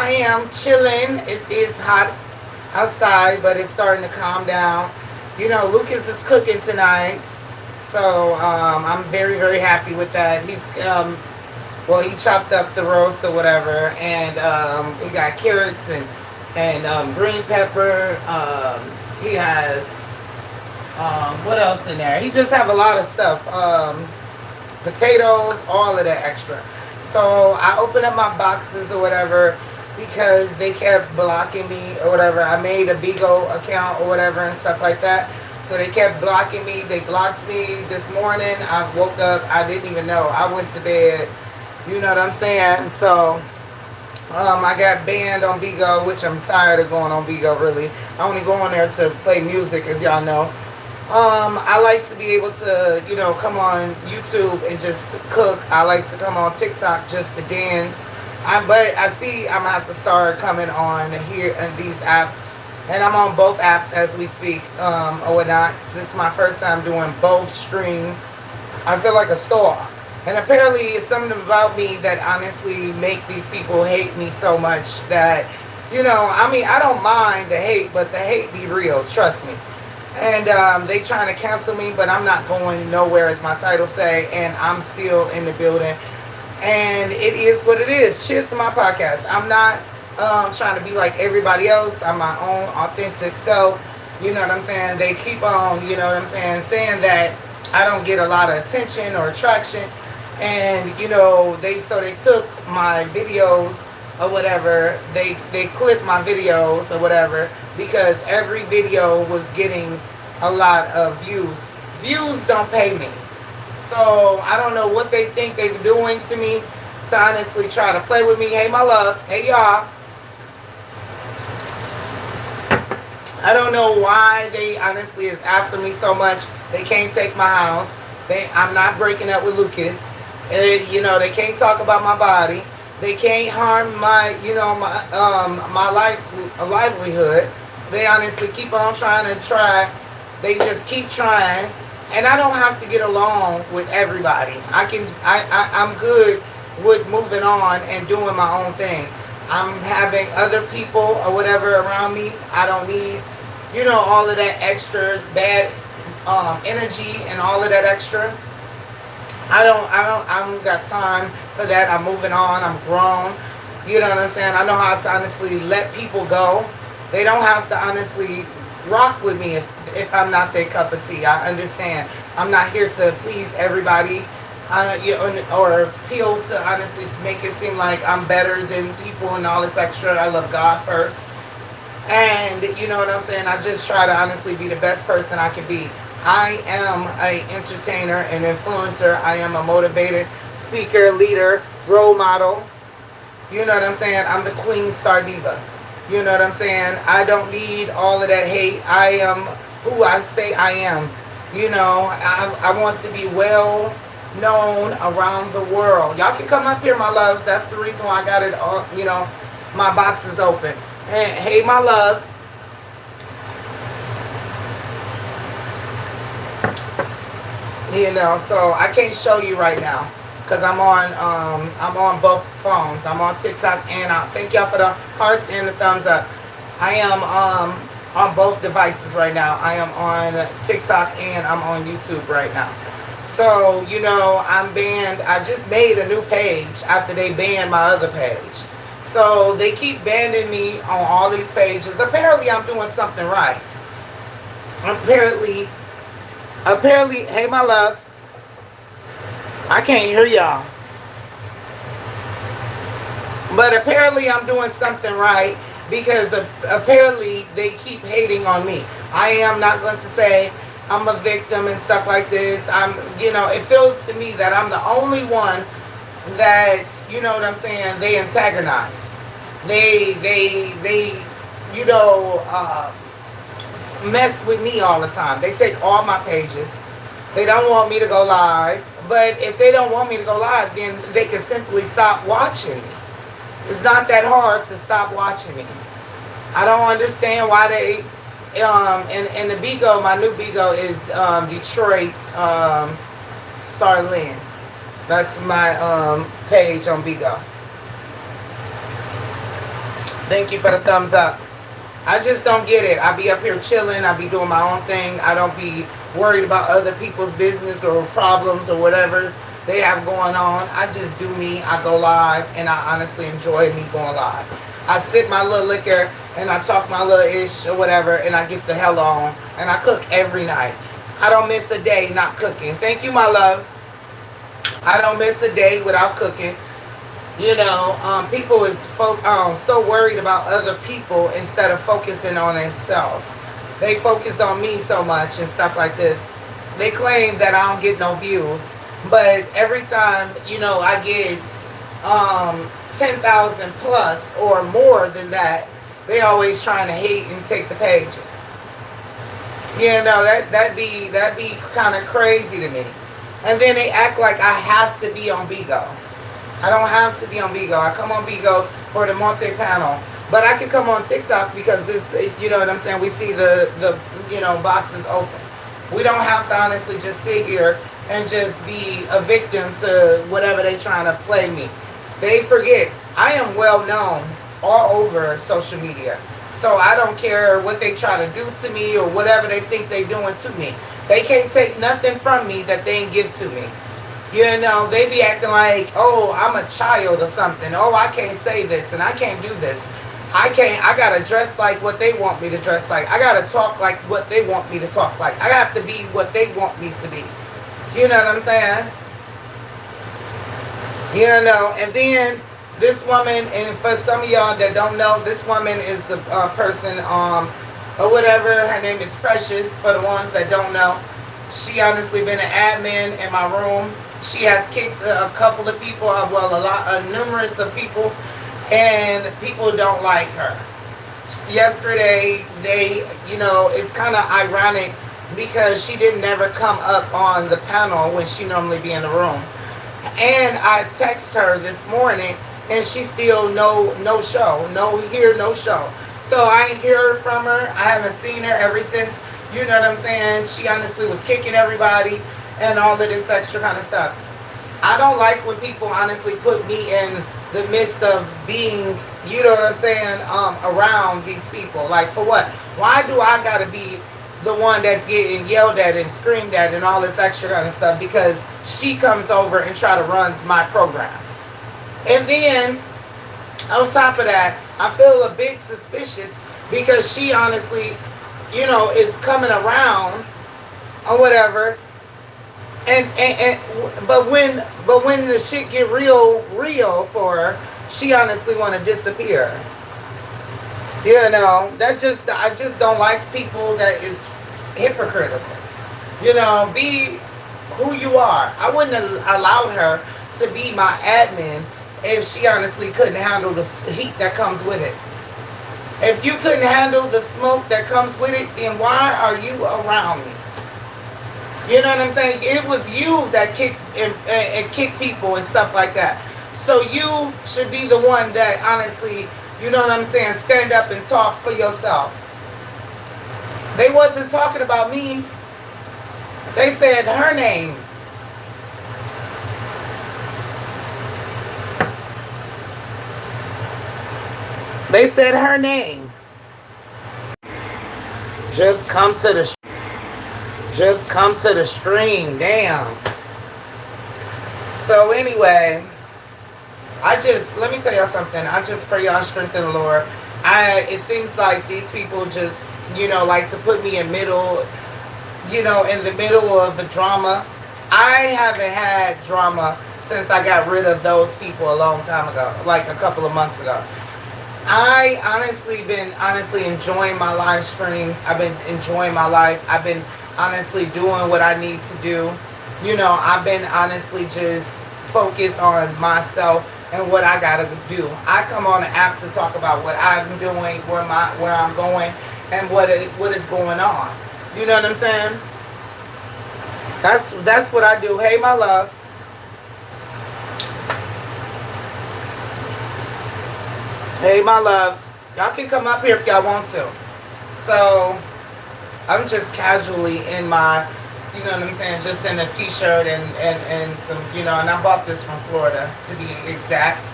I am chilling. It is hot outside, but it's starting to calm down. You know, Lucas is cooking tonight, so I'm very, very happy with that. Well, he chopped up the roast or whatever, and he got carrots and green pepper. He has what else in there? He just have a lot of stuff. Potatoes, all of that extra. So I opened up my boxes or whatever because they kept blocking me or whatever. I made a Bigo account or whatever and stuff like that. So they kept blocking me. They blocked me this morning. I woke up. I didn't even know. I went to bed. You know what I'm saying? So I got banned on Bigo, which I'm tired of going on Bigo, really. I only go on there to play music, as y'all know. I like to be able to, you know, come on YouTube and just cook. I like to come on TikTok just to dance. But I see I'm going to have to start coming on here in these apps. And I'm on both apps as we speak, or whatnot. This is my first time doing both streams. I feel like a star. And apparently it's something about me that honestly make these people hate me so much that, you know, I mean, I don't mind the hate, but the hate be real, trust me. And they trying to cancel me, but I'm not going nowhere, as my title say, and I'm still in the building. And it is what it is. Cheers to my podcast. I'm not trying to be like everybody else. I'm my own authentic self. You know what I'm saying? They keep on, you know what I'm saying that I don't get a lot of attention or attraction. And, you know, they took my videos or whatever. They clipped my videos or whatever because every video was getting a lot of views. Views don't pay me. So I don't know what they think they're doing to me to honestly try to play with me. Hey, my love. Hey, y'all. I don't know why they honestly is after me so much. They can't take my house. I'm not breaking up with Lucas. And, you know, they can't talk about my body. They can't harm my, you know, my livelihood. They honestly keep on trying to try. They just keep trying. And I don't have to get along with everybody. I'm good with moving on and doing my own thing. I'm having other people or whatever around me. I don't need, you know, all of that extra bad energy and all of that extra. I don't got time for that. I'm moving on. I'm grown. You know what I'm saying? I know how to honestly let people go. They don't have to honestly rock with me if I'm not their cup of tea. I understand. I'm not here to please everybody or appeal to honestly make it seem like I'm better than people and all this extra. I love God first. And you know what I'm saying? I just try to honestly be the best person I can be. I am an entertainer, an influencer. I am a motivator, speaker, leader, role model. You know what I'm saying? I'm the Queen Star Diva. You know what I'm saying? I don't need all of that hate. I am who I say I am. You know, I want to be well known around the world. Y'all can come up here, my loves. That's the reason why I got it all, you know, my box is open. Hey, my love. You know, so I can't show you right now because I'm on both phones. I'm on TikTok and thank y'all for the hearts and the thumbs up. I am on both devices right now. I am on TikTok and I'm on YouTube right now. So, you know, I'm banned. I just made a new page after they banned my other page. So they keep banning me on all these pages. Apparently I'm doing something right. Apparently, hey, my love. I can't hear y'all. But apparently I'm doing something right because apparently they keep hating on me. I am not going to say I'm a victim and stuff like this. You know, it feels to me that I'm the only one that, you know what I'm saying, they antagonize. They you know, mess with me all the time. They take all my pages. They don't want me to go live. But if they don't want me to go live, then they can simply stop watching me. It's not that hard to stop watching me. I don't understand why they and the Bigo, my new Bigo is Detroit Starlin. That's my page on Bigo. Thank you for the thumbs up. I just don't get it. I be up here chilling. I be doing my own thing. I don't be worried about other people's business or problems or whatever they have going on. I just do me. I go live, and I honestly enjoy me going live. I sip my little liquor, and I talk my little ish or whatever, and I get the hell on. And I cook every night. I don't miss a day not cooking. Thank you, my love. I don't miss a day without cooking. You know, people is so worried about other people instead of focusing on themselves. They focus on me so much and stuff like this. They claim that I don't get no views, but every time, you know, I get 10,000 plus or more than that, they always trying to hate and take the pages. You know, that be kind of crazy to me. And then they act like I have to be on Bigo. I don't have to be on Bigo. I come on Bigo for the multi-panel. But I can come on TikTok because this, you know what I'm saying, we see the you know, boxes open. We don't have to honestly just sit here and just be a victim to whatever they trying to play me. They forget, I am well known all over social media. So I don't care what they try to do to me or whatever they think they doing to me. They can't take nothing from me that they ain't give to me. You know, they be acting like, oh, I'm a child or something. Oh, I can't say this and I can't do this. I gotta dress like what they want me to dress like. I gotta talk like what they want me to talk like. I have to be what they want me to be. You know what I'm saying? You know, and then this woman, and for some of y'all that don't know, this woman is a person, or whatever, her name is Precious, for the ones that don't know. She honestly been an admin in my room. She has kicked a couple of people, well, numerous of people, and people don't like her. Yesterday, you know, it's kind of ironic because she didn't never come up on the panel when she normally be in the room. And I text her this morning, and she still no show, no here, no show. So I ain't heard from her. I haven't seen her ever since, you know what I'm saying, she honestly was kicking everybody and all of this extra kind of stuff. I don't like when people honestly put me in the midst of being, you know what I'm saying, around these people. Like, for what? Why do I gotta be the one that's getting yelled at and screamed at and all this extra kind of stuff because she comes over and try to runs my program? And then, on top of that, I feel a bit suspicious because she honestly, you know, is coming around or whatever. But when the shit get real for her, she honestly want to disappear. You know, I just don't like people that is hypocritical. You know, be who you are. I wouldn't have allowed her to be my admin if she honestly couldn't handle the heat that comes with it. If you couldn't handle the smoke that comes with it, then why are you around me? You know what I'm saying? It was you that kicked and kicked people and stuff like that. So you should be the one that honestly, you know what I'm saying, stand up and talk for yourself. They wasn't talking about me. They said her name. They said her name. Just come to the stream. Damn. So anyway, let me tell y'all something. I just pray y'all strength in the Lord. It seems like these people just, you know, like to put me in middle, you know, in the middle of a drama. I haven't had drama since I got rid of those people a long time ago, like a couple of months ago. I been enjoying my live streams. I've been enjoying my life. I've been honestly doing what I need to do. You know, I've been honestly just focused on myself and what I gotta do. I come on the app to talk about what I'm doing, where I'm going, and what is going on. You know what I'm saying? That's what I do. Hey, my love. Hey, my loves. Y'all can come up here if y'all want to. So, I'm just casually in my, you know what I'm saying, just in a t-shirt and some, you know, and I bought this from Florida, to be exact.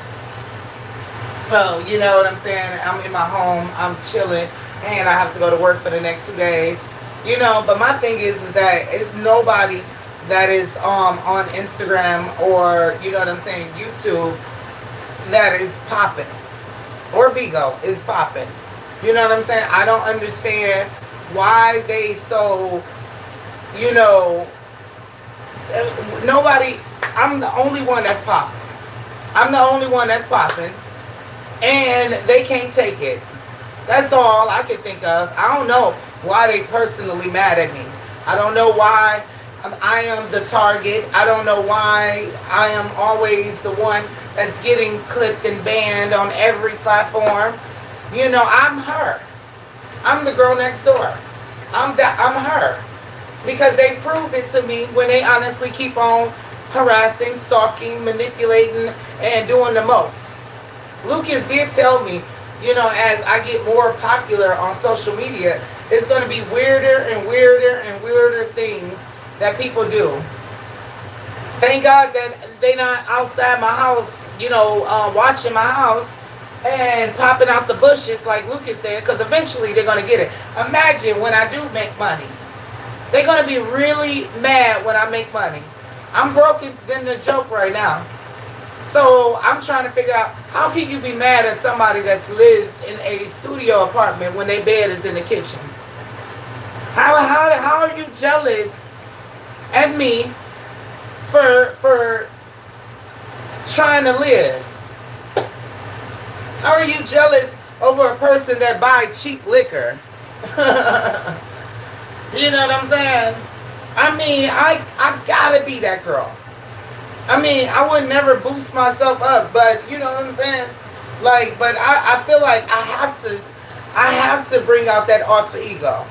So, you know what I'm saying? I'm in my home, I'm chilling, and I have to go to work for the next 2 days. You know, but my thing is that it's nobody that is on Instagram or, you know what I'm saying, YouTube that is popping. Or Bigo is popping. You know what I'm saying? I don't understand why they so, you know, nobody, I'm the only one that's popping. I'm the only one that's popping. And they can't take it. That's all I can think of. I don't know why they personally mad at me. I don't know why I am the target. I don't know why I am always the one that's getting clipped and banned on every platform. You know, I'm her. I'm the girl next door. I'm her. Because they prove it to me when they honestly keep on harassing, stalking, manipulating, and doing the most. Lucas did tell me, you know, as I get more popular on social media, it's going to be weirder and weirder and weirder things that people do. Thank God that they not outside my house, you know, watching my house and popping out the bushes like Lucas said, because eventually they're going to get it. Imagine when I do make money. They're going to be really mad when I make money. I'm broken than the joke right now. So I'm trying to figure out, how can you be mad at somebody that lives in a studio apartment when their bed is in the kitchen? How are you jealous at me for trying to live? How are you jealous over a person that buys cheap liquor? You know what I'm saying? I mean, I gotta be that girl. I mean, I would never boost myself up, but you know what I'm saying? Like, but I feel like I have to bring out that alter ego.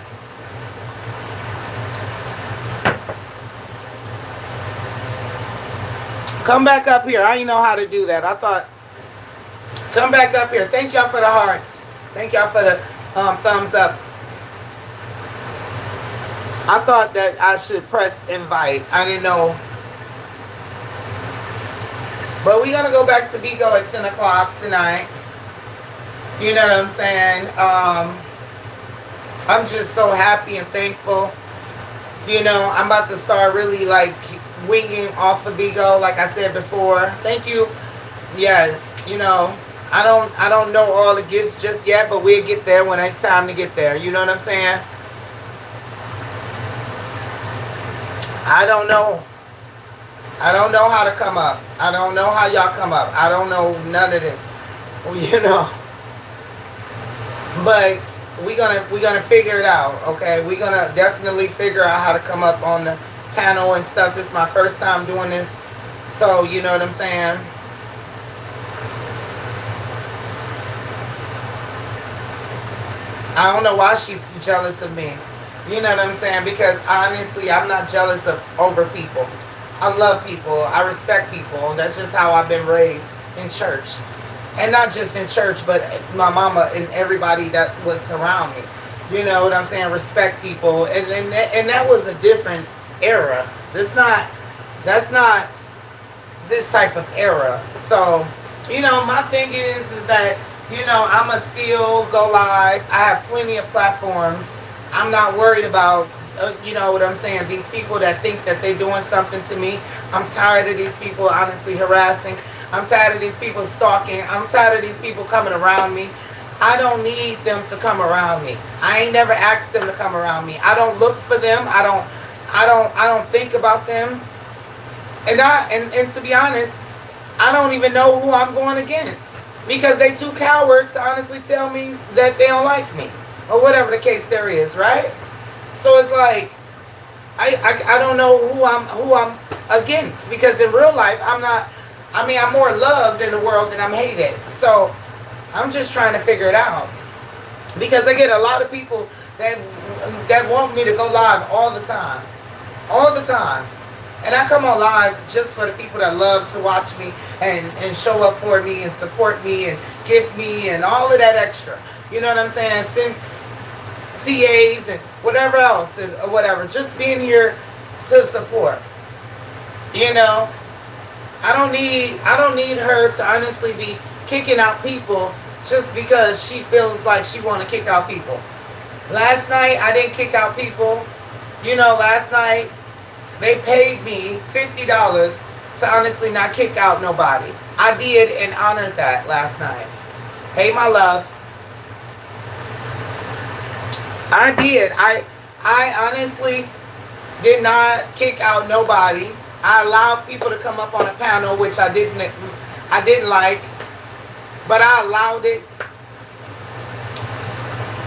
Come back up here. I didn't know how to do that. I thought, come back up here. Thank y'all for the hearts. Thank y'all for the thumbs up. I thought that I should press invite. I didn't know. But we're going to go back to Bigo at 10 o'clock tonight. You know what I'm saying? I'm just so happy and thankful. You know, I'm about to start really like winging off of Bigo, like I said before. Thank you. Yes, you know, I don't know all the gifts just yet, but we'll get there when it's time to get there. You know what I'm saying? I don't know. I don't know how to come up. I don't know how y'all come up. I don't know none of this. You know. But we're gonna figure it out, okay? We're gonna definitely figure out how to come up on the panel and stuff. This is my first time doing this. So you know what I'm saying? I don't know why she's jealous of me. You know what I'm saying? Because honestly, I'm not jealous of over people. I love people. I respect people. That's just how I've been raised in church. And not just in church, but my mama and everybody that was around me. You know what I'm saying? Respect people. And that was a different era. That's not this type of era. So, you know, my thing is that, you know, I'ma still go live. I have plenty of platforms. I'm not worried about, you know what I'm saying, these people that think that they're doing something to me. I'm tired of these people honestly harassing. I'm tired of these people stalking. I'm tired of these people coming around me. I don't need them to come around me. I ain't never asked them to come around me. I don't look for them. I don't think about them. And to be honest, I don't even know who I'm going against, because they too cowards to honestly tell me that they don't like me. Or whatever the case there is, right? So it's like I don't know who I'm against, because in real life I'm more loved in the world than I'm hated. So I'm just trying to figure it out, because I get a lot of people that want me to go live all the time, and I come on live just for the people that love to watch me and show up for me and support me and gift me and all of that extra. You know what I'm saying? Since CAs and whatever else and whatever. Just being here to support. You know? I don't need her to honestly be kicking out people just because she feels like she want to kick out people. Last night, I didn't kick out people. Last night, they paid me $50 to honestly not kick out nobody. I did and honored that last night. Hey, my love. I did. I honestly did not kick out nobody. I allowed people to come up on a panel, which I didn't like, but I allowed it.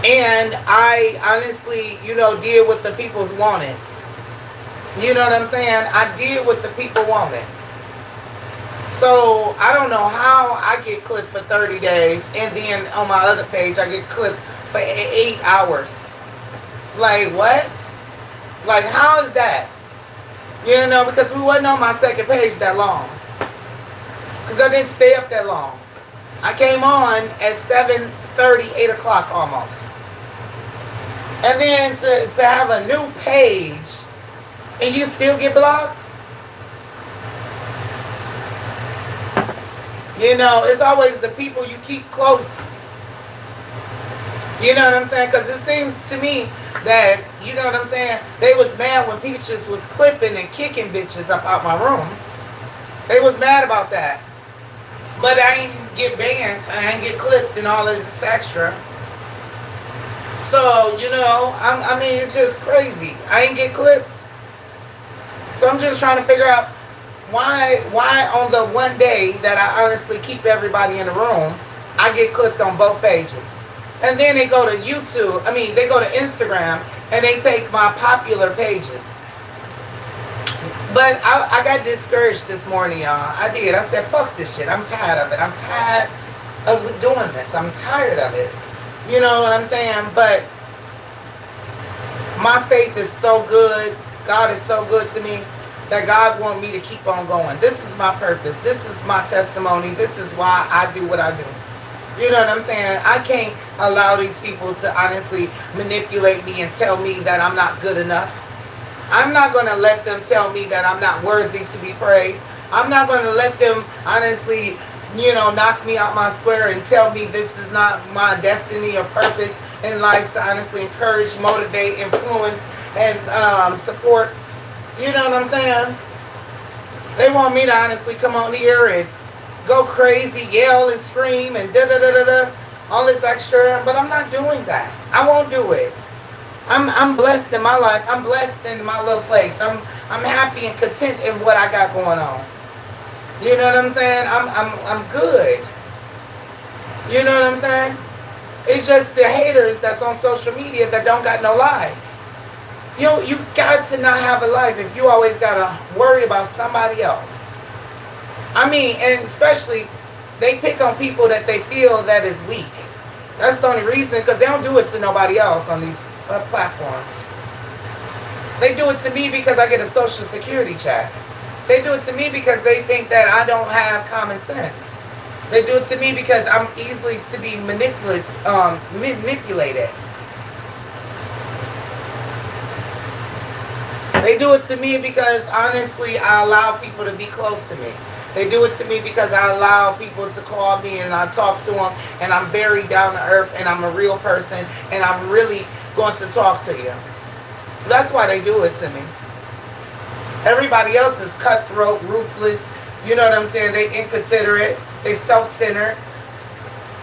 And I honestly, did what the people's wanted. You know what I'm saying? I did what the people wanted. So I don't know how I get clipped for 30 days, and then on my other page I get clipped for 8 hours. Like, what? Like, how is that? Because we wasn't on my second page that long. Because I didn't stay up that long. I came on at 7:30, 8 o'clock almost. And then to have a new page and you still get blocked? It's always the people you keep close. You know what I'm saying? Because it seems to me that, you know what I'm saying, they was mad when Peaches was clipping and kicking bitches up out my room. They was mad about that. But I ain't get banned. I ain't get clipped and all this extra. So, I mean, it's just crazy. I ain't get clipped. So I'm just trying to figure out why on the one day that I honestly keep everybody in the room, I get clipped on both pages. And then they go to YouTube, they go to Instagram, and they take my popular pages. But I got discouraged this morning, y'all. I did. I said, fuck this shit. I'm tired of it. I'm tired of doing this. I'm tired of it. You know what I'm saying? But my faith is so good. God is so good to me that God wants me to keep on going. This is my purpose. This is my testimony. This is why I do what I do. You know what I'm saying? I can't allow these people to honestly manipulate me and tell me that I'm not good enough. I'm not going to let them tell me that I'm not worthy to be praised. I'm not going to let them honestly, knock me out my square and tell me this is not my destiny or purpose in life to honestly encourage, motivate, influence, and support. You know what I'm saying? They want me to honestly come on here and go crazy, yell and scream and da-da-da-da-da, all this extra, but I'm not doing that. I won't do it. I'm blessed in my life. I'm blessed in my little place. I'm happy and content in what I got going on. You know what I'm saying? I'm good. You know what I'm saying? It's just the haters that's on social media that don't got no life. You got to not have a life if you always got to worry about somebody else. And especially, they pick on people that they feel that is weak. That's the only reason, because they don't do it to nobody else on these platforms. They do it to me because I get a social security check. They do it to me because they think that I don't have common sense. They do it to me because I'm easily to be manipulated. They do it to me because, honestly, I allow people to be close to me. They do it to me because I allow people to call me and I talk to them, and I'm very down to earth, and I'm a real person, and I'm really going to talk to you. That's why they do it to me. Everybody else is cutthroat, ruthless. You know what I'm saying? They inconsiderate. They self-centered.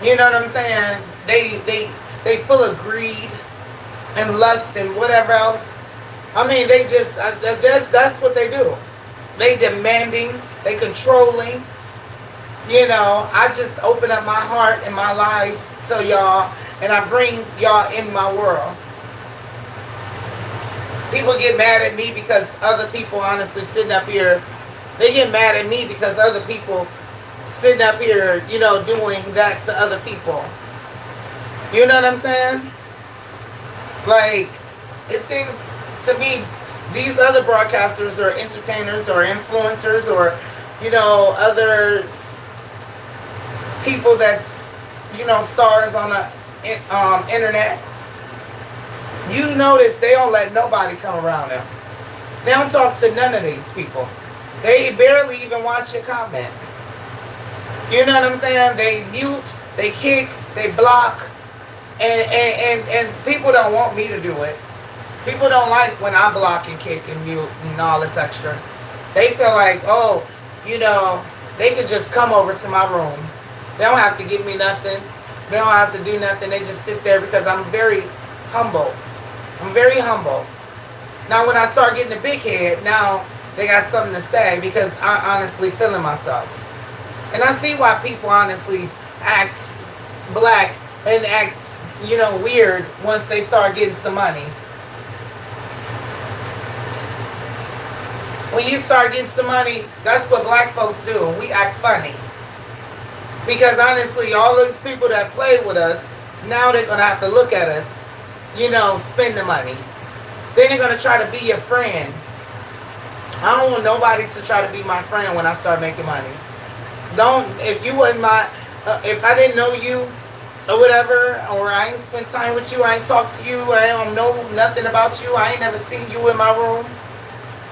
You know what I'm saying? They full of greed and lust and whatever else. They just, that's what they do. They demanding, they controlling. I just open up my heart and my life to y'all, and I bring y'all in my world. People get mad at me because other people honestly sitting up here. They get mad at me because other people sitting up here, doing that to other people. You know what I'm saying? Like, it seems to me these other broadcasters or entertainers or influencers or, other people that's, stars on the internet, you notice they don't let nobody come around them. They don't talk to none of these people. They barely even watch your comment. You know what I'm saying? They mute, they kick, they block, and people don't want me to do it. People don't like when I block and kick and mute and all this extra. They feel like, oh, you know, they could just come over to my room. They don't have to give me nothing. They don't have to do nothing. They just sit there because I'm very humble. I'm very humble. Now, when I start getting a big head, now they got something to say because I honestly feeling myself. And I see why people honestly act black and act, you know, weird once they start getting some money. When you start getting some money, that's what black folks do. We act funny. Because honestly, all these people that play with us, now they're going to have to look at us, you know, spend the money. Then they're going to try to be your friend. I don't want nobody to try to be my friend when I start making money. If you wasn't if I didn't know you or whatever, or I ain't spent time with you, I ain't talked to you, I don't know nothing about you, I ain't never seen you in my room,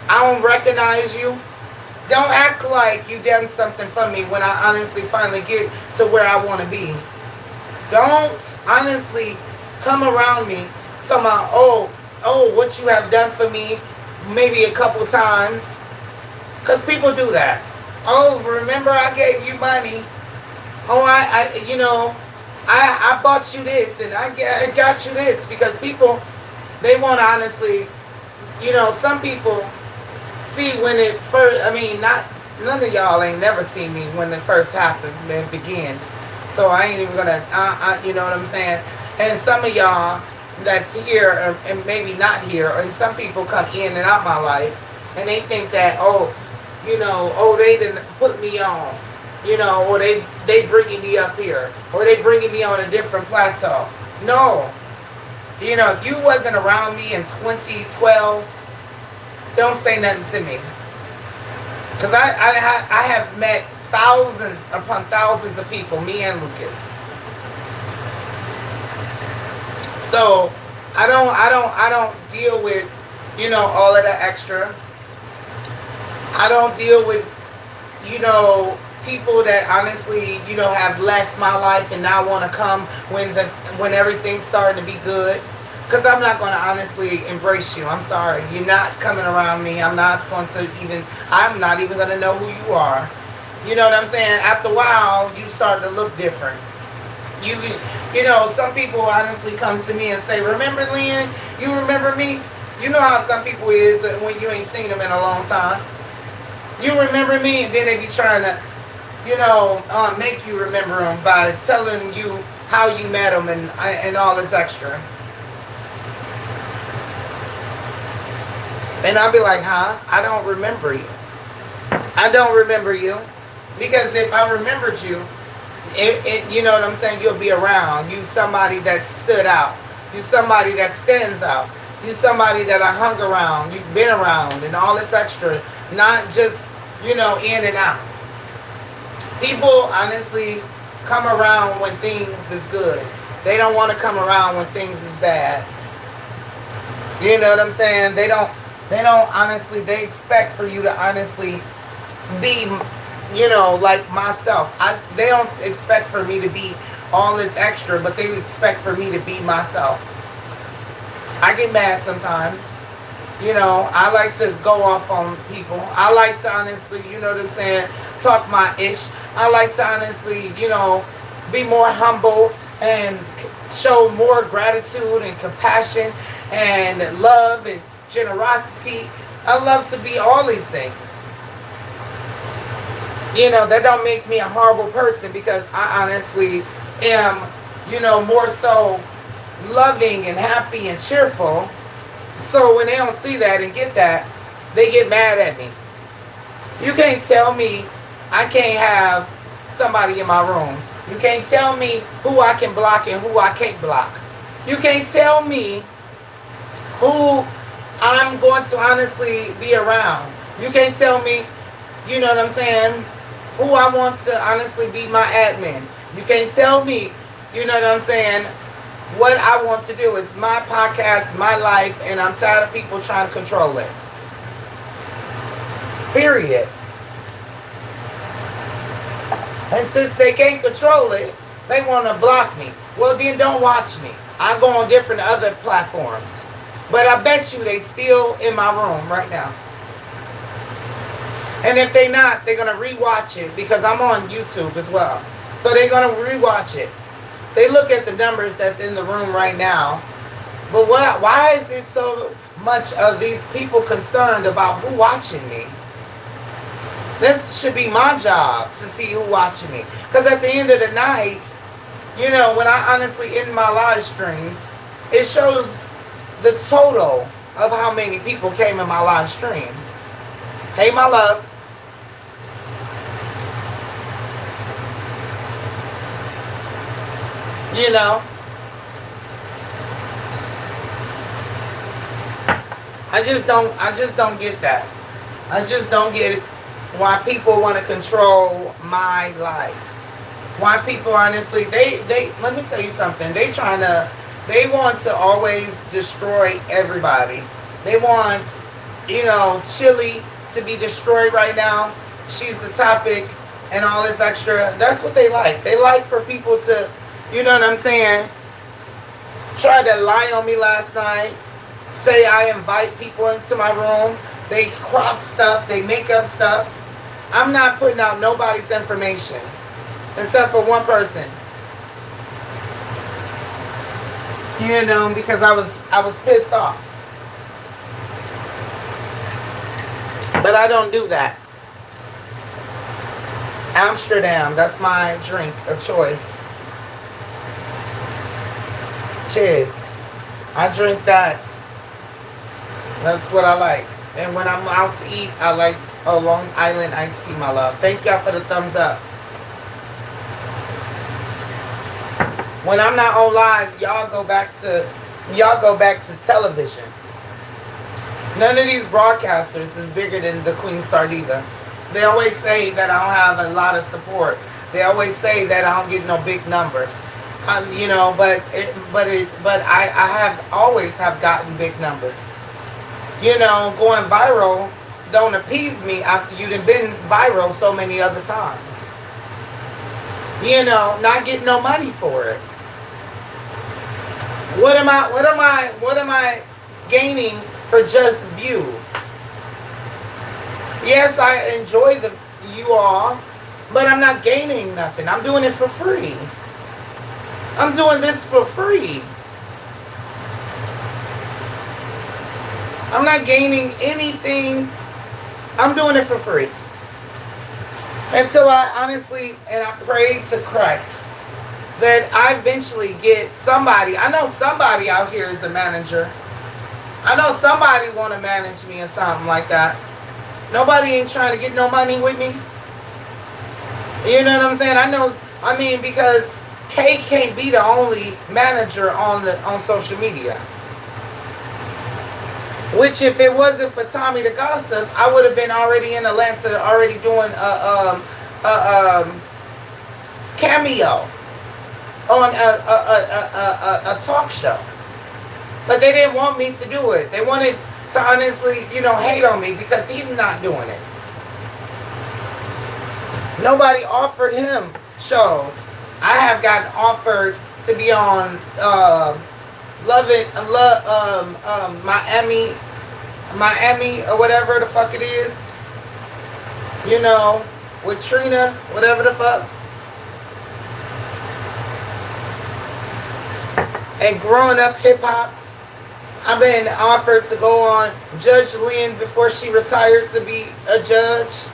I don't recognize you. Don't act like you done something for me when I honestly finally get to where I want to be. Don't honestly come around me talking about, oh, what you have done for me maybe a couple times. Because people do that. Oh, remember I gave you money. Oh, I bought you this and I got you this. Because people, they want to honestly, you know, some people see when it first, I mean, none of y'all ain't never seen me when it first happened, it began. So I ain't even gonna, you know what I'm saying? And some of y'all that's here and maybe not here, and some people come in and out my life and they think that, oh, you know, oh, they didn't put me on, you know, or they bringing me up here, or they bringing me on a different plateau. No. You know, if you wasn't around me in 2012, don't say nothing to me. Because I have met thousands upon thousands of people, me and Lucas. So I don't deal with, you know, all of that extra. I don't deal with, you know, people that honestly, you know, have left my life and now want to come when everything's starting to be good. Because I'm not going to honestly embrace you. I'm sorry. You're not coming around me. I'm not even going to know who you are. You know what I'm saying? After a while, you start to look different. You know, some people honestly come to me and say, remember Lynn? You remember me? You know how some people is when you ain't seen them in a long time. You remember me? And then they be trying to, you know, make you remember them by telling you how you met them and all this extra. And I'll be like, huh? I don't remember you. I don't remember you. Because if I remembered you, you know what I'm saying, you'll be around. You somebody that stood out. You somebody that stands out. You somebody that I hung around. You've been around and all this extra. Not just, you know, in and out. People honestly come around when things is good. They don't want to come around when things is bad. You know what I'm saying? They don't honestly, they expect for you to honestly be, you know, like myself. They don't expect for me to be all this extra, but they expect for me to be myself. I get mad sometimes. You know, I like to go off on people. I like to honestly, you know what I'm saying, talk my ish. I like to honestly, you know, be more humble and show more gratitude and compassion and love and generosity. I love to be all these things. You know, that don't make me a horrible person because I honestly am, you know, more so loving and happy and cheerful. So when they don't see that and get that, they get mad at me. You can't tell me I can't have somebody in my room. You can't tell me who I can block and who I can't block. You can't tell me who I'm going to honestly be around. You can't tell me, you know what I'm saying, who I want to honestly be my admin. You can't tell me, you know what I'm saying, what I want to do. It's my podcast, my life, and I'm tired of people trying to control it. Period. And since they can't control it, they want to block me. Well, then don't watch me. I go on different other platforms. But I bet you they still in my room right now. And if they not, they're going to rewatch it because I'm on YouTube as well. So they're going to rewatch it. They look at the numbers that's in the room right now. But why is it so much of these people concerned about who watching me? This should be my job to see who watching me. Because at the end of the night, you know, when I honestly end my live streams, it shows the total of how many people came in my live stream. Hey, my love. You know, I just don't get that. I just don't get it. Why people want to control my life. Why people honestly, they let me tell you something. They want to always destroy everybody. They want, you know, Chili to be destroyed right now. She's the topic and all this extra. That's what they like. They like for people to, you know what I'm saying, try to lie on me last night. Say I invite people into my room. They crop stuff. They make up stuff. I'm not putting out nobody's information except for one person. You know, because I was pissed off. But I don't do that. Amsterdam, that's my drink of choice. Cheers. I drink that. That's what I like. And when I'm out to eat, I like a Long Island iced tea, my love. Thank y'all for the thumbs up. When I'm not on live, y'all go back to television. None of these broadcasters is bigger than the Queen Star Diva. They always say that I don't have a lot of support. They always say that I don't get no big numbers. You know, but I have always have gotten big numbers. You know, going viral don't appease me after you've been viral so many other times. You know, not getting no money for it. What am I gaining for just views? Yes, I enjoy you all, but I'm not gaining nothing. I'm doing it for free. I'm doing this for free. I'm not gaining anything. I'm doing it for free. Until I honestly, and I pray to Christ that I eventually get somebody. I know somebody out here is a manager. I know somebody want to manage me or something like that. Nobody ain't trying to get no money with me. You know what I'm saying? I mean, because Kay can't be the only manager on social media. Which, if it wasn't for Tommy the Gossip, I would have been already in Atlanta, already doing a cameo on a talk show. But they didn't want me to do it. They wanted to honestly, you know, hate on me because he's not doing it. Nobody offered him shows. I have gotten offered to be on Miami or whatever the fuck it is. You know, with Trina, whatever the fuck. And growing up hip hop, I've been offered to go on Judge Lynn before she retired to be a judge.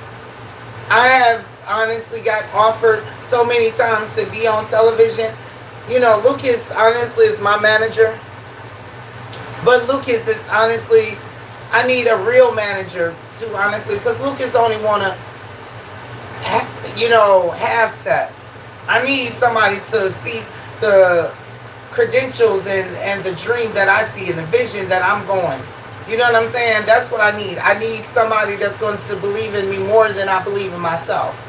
I have honestly got offered so many times to be on television. You know, Lucas honestly is my manager. But Lucas is honestly, I need a real manager to honestly, because Lucas only want to, you know, half step. I need somebody to see the credentials and the dream that I see and the vision that I'm going. You know what I'm saying? That's what I need. I need somebody that's going to believe in me more than I believe in myself.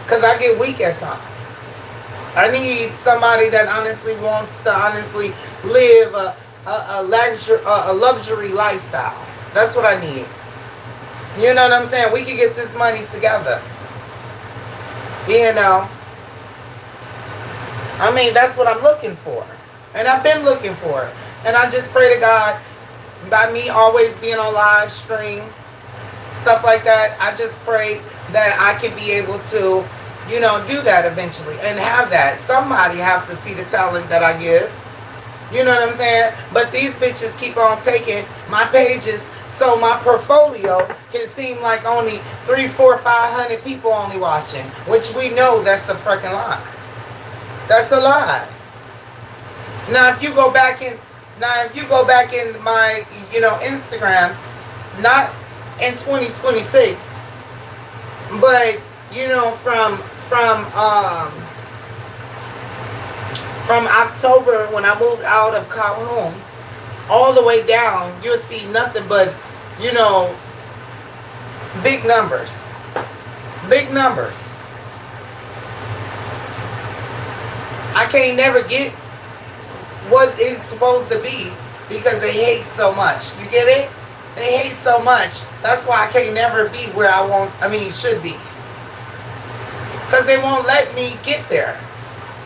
Because I get weak at times. I need somebody that honestly wants to honestly live a luxury lifestyle. That's what I need. You know what I'm saying? We can get this money together. You know. I mean, that's what I'm looking for. And I've been looking for it. And I just pray to God, by me always being on live stream, stuff like that, I just pray that I can be able to, do that eventually and have that. Somebody have to see the talent that I give. You know what I'm saying? But these bitches keep on taking my pages so my portfolio can seem like only 3, 4, 500 people only watching, which we know that's a freaking lie. That's a lie. Now if you go back in my, Instagram, not in 2026, but from October when I moved out of Calhoun all the way down, you'll see nothing but, big numbers. Big numbers. I can't never get what it's supposed to be because they hate so much. You get it? They hate so much. That's why I can't never be where should be. Because they won't let me get there.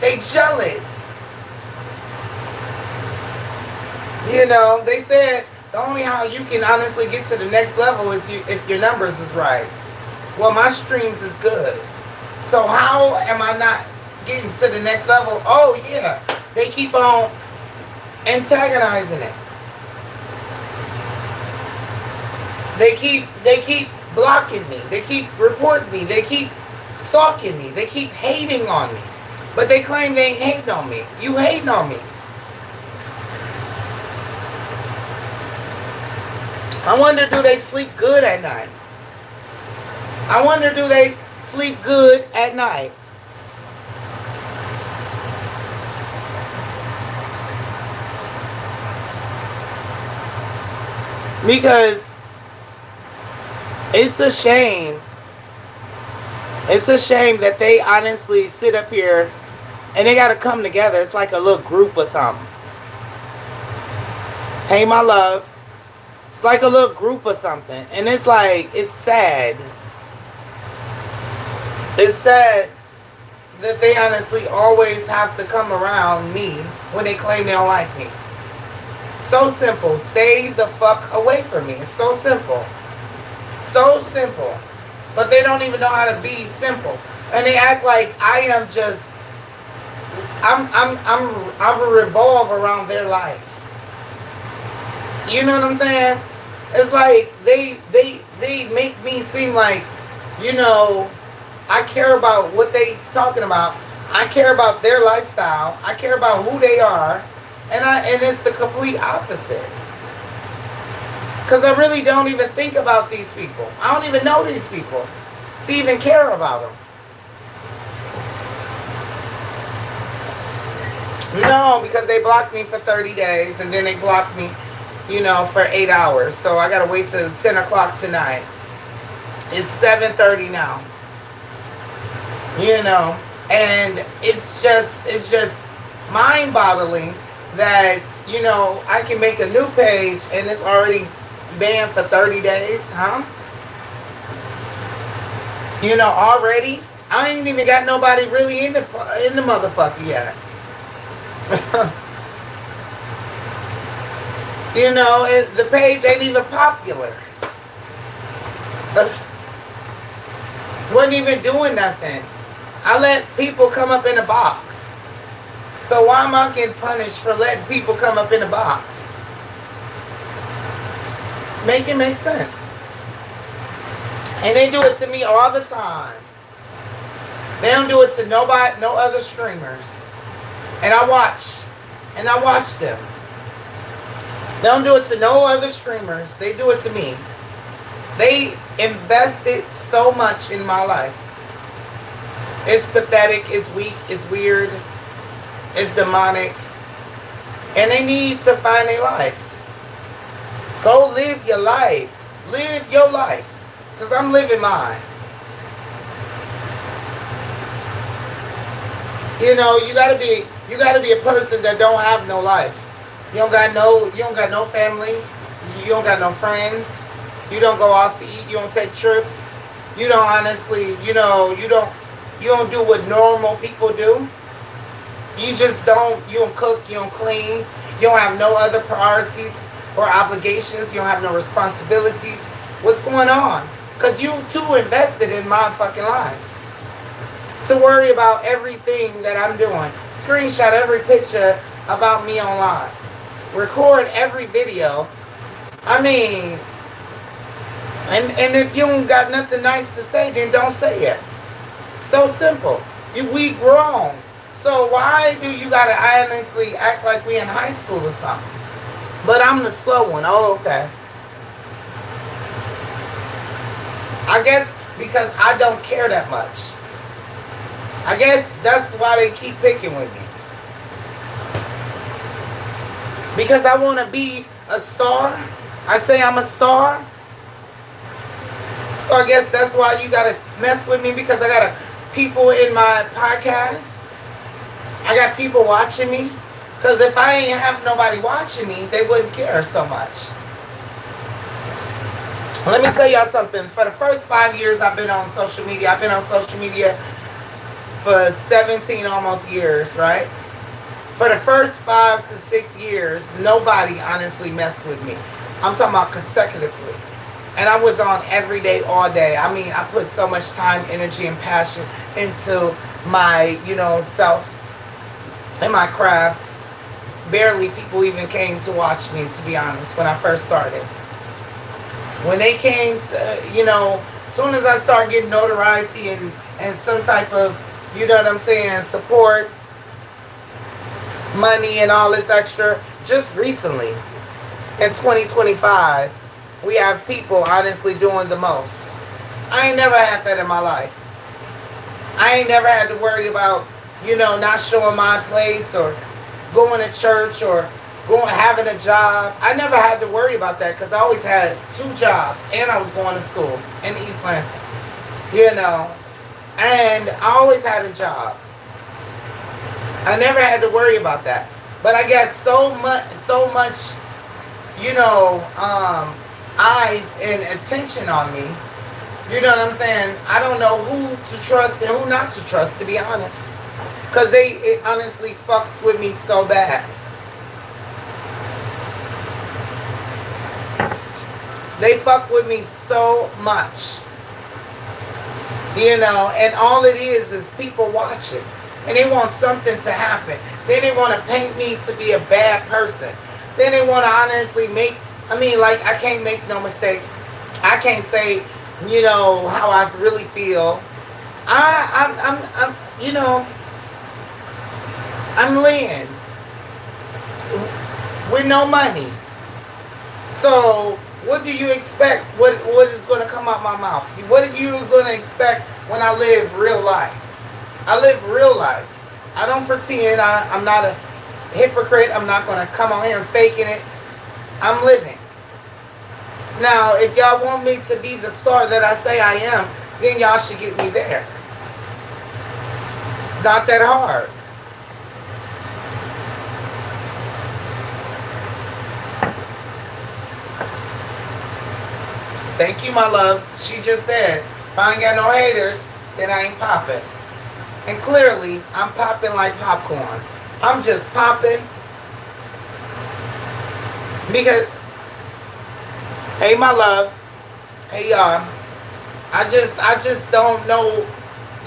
They jealous. They said the only how you can honestly get to the next level is if your numbers is right. Well, my streams is good. So how am I not getting to the next level? Oh yeah, they keep on antagonizing it. They keep blocking me. They keep reporting me. They keep stalking me. They keep hating on me. But they claim they ain't hating on me. You hating on me. I wonder, do they sleep good at night? I wonder, do they sleep good at night? Because it's a shame. It's a shame that they honestly sit up here and they got to come together. It's like a little group or something. Hey, my love. It's like a little group or something. And it's like, it's sad. It's sad that they honestly always have to come around me when they claim they don't like me. So simple. Stay the fuck away from me. It's so simple. So simple. But they don't even know how to be simple. And they act like I am just I revolve around their life. You know what I'm saying? It's like they make me seem like, I care about what they talking about. I care about their lifestyle. I care about who they are. And it's the complete opposite. Because I really don't even think about these people. I don't even know these people to even care about them. No, because they blocked me for 30 days and then they blocked me, for 8 hours. So I got to wait till 10 o'clock tonight. It's 7:30 now. And it's just mind-boggling that, I can make a new page and it's already banned for 30 days, huh? Already? I ain't even got nobody really in the motherfucker yet. And the page ain't even popular. Wasn't even doing nothing. I let people come up in a box. So why am I getting punished for letting people come up in a box? Make it make sense. And they do it to me all the time. They don't do it to nobody, no other streamers. And I watch them. They don't do it to no other streamers. They do it to me. They invested so much in my life. It's pathetic, it's weak, it's weird, it's demonic. And they need to find a life. Go live your life. Live your life. Because I'm living mine. You gotta be a person that don't have no life. You don't got no family. You don't got no friends. You don't go out to eat. You don't take trips. You don't honestly, you don't do what normal people do. You don't cook, you don't clean, you don't have no other priorities or obligations, you don't have no responsibilities. What's going on? Because you too invested in my fucking life. To worry about everything that I'm doing. Screenshot every picture about me online. Record every video. I mean, and if you don't got nothing nice to say, then don't say it. So simple. We grown. So why do you gotta honestly act like we in high school or something? But I'm the slow one. Oh, okay. I guess because I don't care that much. I guess that's why they keep picking with me. Because I want to be a star. I say I'm a star. So I guess that's why you got to mess with me, because I got people in my podcast. I got people watching me. Because if I ain't have nobody watching me, they wouldn't care so much. Let me tell y'all something. For the first 5 years I've been on social media, I've been on social media for 17 almost years, right? For the first 5 to 6 years, nobody honestly messed with me. I'm talking about consecutively. And I was on every day, all day. I mean, I put so much time, energy, and passion into my, self and my craft. Barely people even came to watch me, to be honest, when I first started. When they came to, as soon as I start getting notoriety and some type of, support, money and all this extra, just recently, in 2025, we have people honestly doing the most. I ain't never had that in my life. I ain't never had to worry about, not showing my place or going to church or having a job. I never had to worry about that because I always had 2 jobs and I was going to school in East Lansing, and I always had a job. I never had to worry about that. But I guess so much, eyes and attention on me. You know what I'm saying? I don't know who to trust and who not to trust, to be honest. Because it honestly fucks with me so bad. They fuck with me so much. And all it is people watching. And they want something to happen. Then they want to paint me to be a bad person. Then they want to honestly I can't make no mistakes. I can't say, how I really feel. I'm laying with no money. So what do you expect? What is going to come out my mouth? What are you going to expect when I live real life? I live real life. I don't pretend. I'm not a hypocrite. I'm not going to come on here and faking it. I'm living. Now, if y'all want me to be the star that I say I am, then y'all should get me there. It's not that hard. Thank you, my love. She just said, if I ain't got no haters, then I ain't popping. And clearly, I'm popping like popcorn. I'm just popping because, hey, my love. Hey, y'all. I just don't know,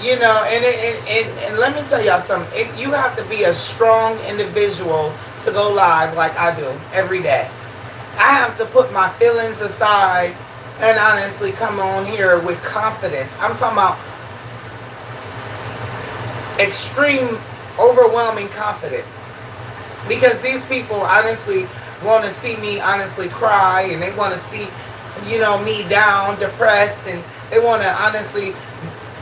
and let me tell y'all something. You have to be a strong individual to go live like I do every day. I have to put my feelings aside and honestly come on here with confidence. I'm talking about extreme, overwhelming confidence. Because these people honestly want to see me honestly cry, and they want to see, me down, depressed, and they want to honestly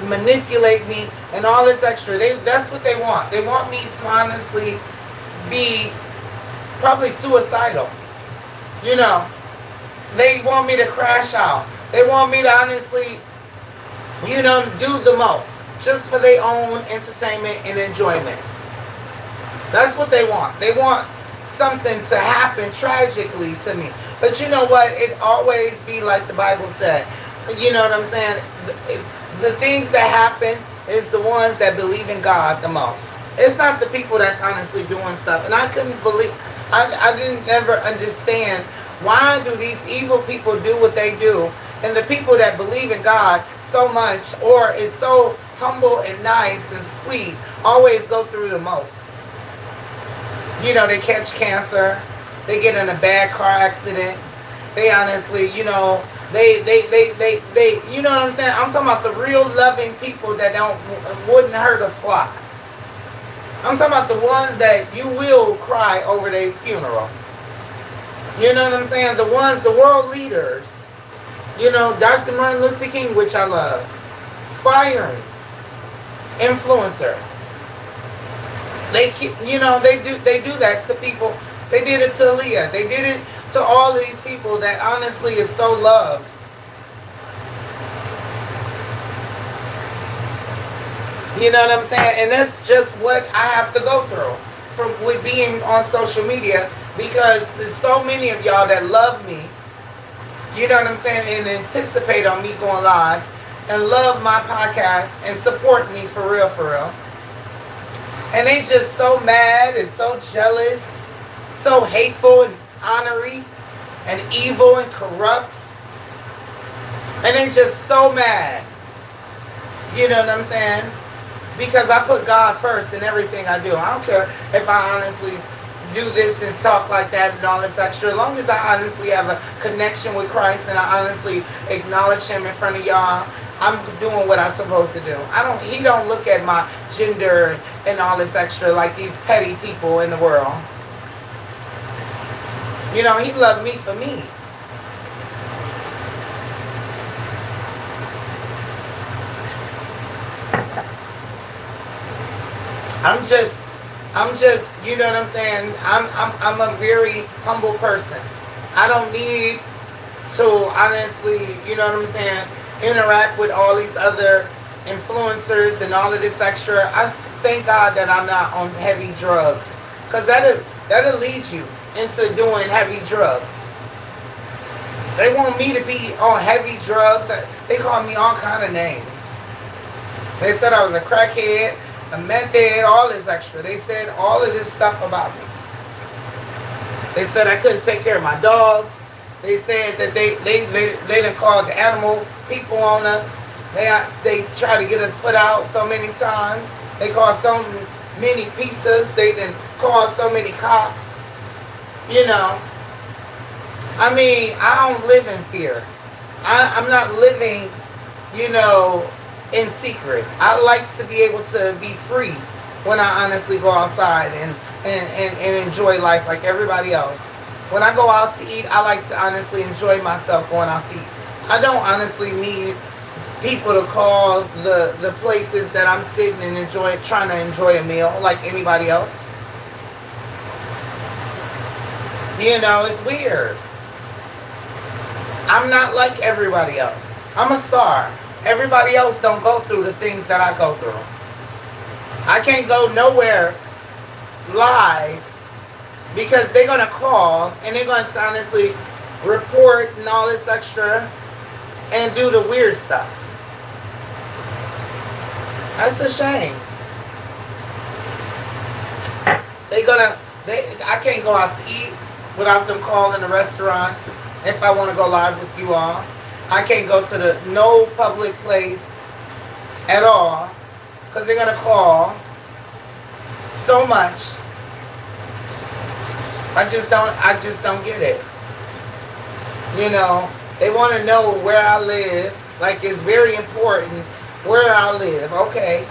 manipulate me and all this extra. That's what they want. They want me to honestly be probably suicidal. They want me to crash out. They want me to honestly, do the most. Just for their own entertainment and enjoyment. That's what they want. They want something to happen tragically to me. But you know what? It always be like the Bible said. You know what I'm saying? The things that happen is the ones that believe in God the most. It's not the people that's honestly doing stuff. And I couldn't believe, I didn't ever understand why do these evil people do what they do, and the people that believe in God so much or is so humble and nice and sweet always go through the most. You know, they catch cancer, they get in a bad car accident, they honestly, you know, they you know what I'm saying? I'm talking about the real loving people that wouldn't hurt a fly. I'm talking about the ones that you will cry over their funeral. You know what I'm saying? The ones, the world leaders. You know, Dr. Martin Luther King, which I love. Inspiring. Influencer. They, you know, they do that to people. They did it to Aaliyah. They did it to all of these people that honestly is so loved. You know what I'm saying? And that's just what I have to go through with being on social media, because there's so many of y'all that love me, you know what I'm saying, and anticipate on me going live and love my podcast and support me for real, for real. And they just so mad and so jealous, so hateful and honorary and evil and corrupt. And they just so mad. You know what I'm saying? Because I put God first in everything I do. I don't care if I honestly do this and talk like that and all this extra. As long as I honestly have a connection with Christ and I honestly acknowledge Him in front of y'all, I'm doing what I'm supposed to do. He don't look at my gender and all this extra like these petty people in the world. You know, He loved me for me. I'm just, you know what I'm saying? I'm a very humble person. I don't need to honestly, you know what I'm saying, interact with all these other influencers and all of this extra. I thank God that I'm not on heavy drugs, because that'll lead you into doing heavy drugs. They want me to be on heavy drugs. They call me all kind of names. They said I was a crackhead, a meth head, all this extra. They said all of this stuff about me. They said I couldn't take care of my dogs. They said that they done called the animal people on us. They tried to get us put out so many times. They called so many pizzas. They done called so many cops. You know. I mean, I don't live in fear. I'm not living, you know, in secret. I like to be able to be free when I honestly go outside and enjoy life like everybody else. When I go out to eat, I like to honestly enjoy myself going out to eat. I don't honestly need people to call the places that I'm sitting and trying to enjoy a meal like anybody else. You know, it's weird. I'm not like everybody else. I'm a star. Everybody else don't go through the things that I go through. I can't go nowhere live because they're going to call and they're going to honestly report and all this extra and do the weird stuff. That's a shame. I can't go out to eat without them calling the restaurants if I want to go live with you all. I can't go to no public place at all because they're gonna call so much. I just don't get it. You know, they want to know where I live. Like, it's very important where I live. Okay,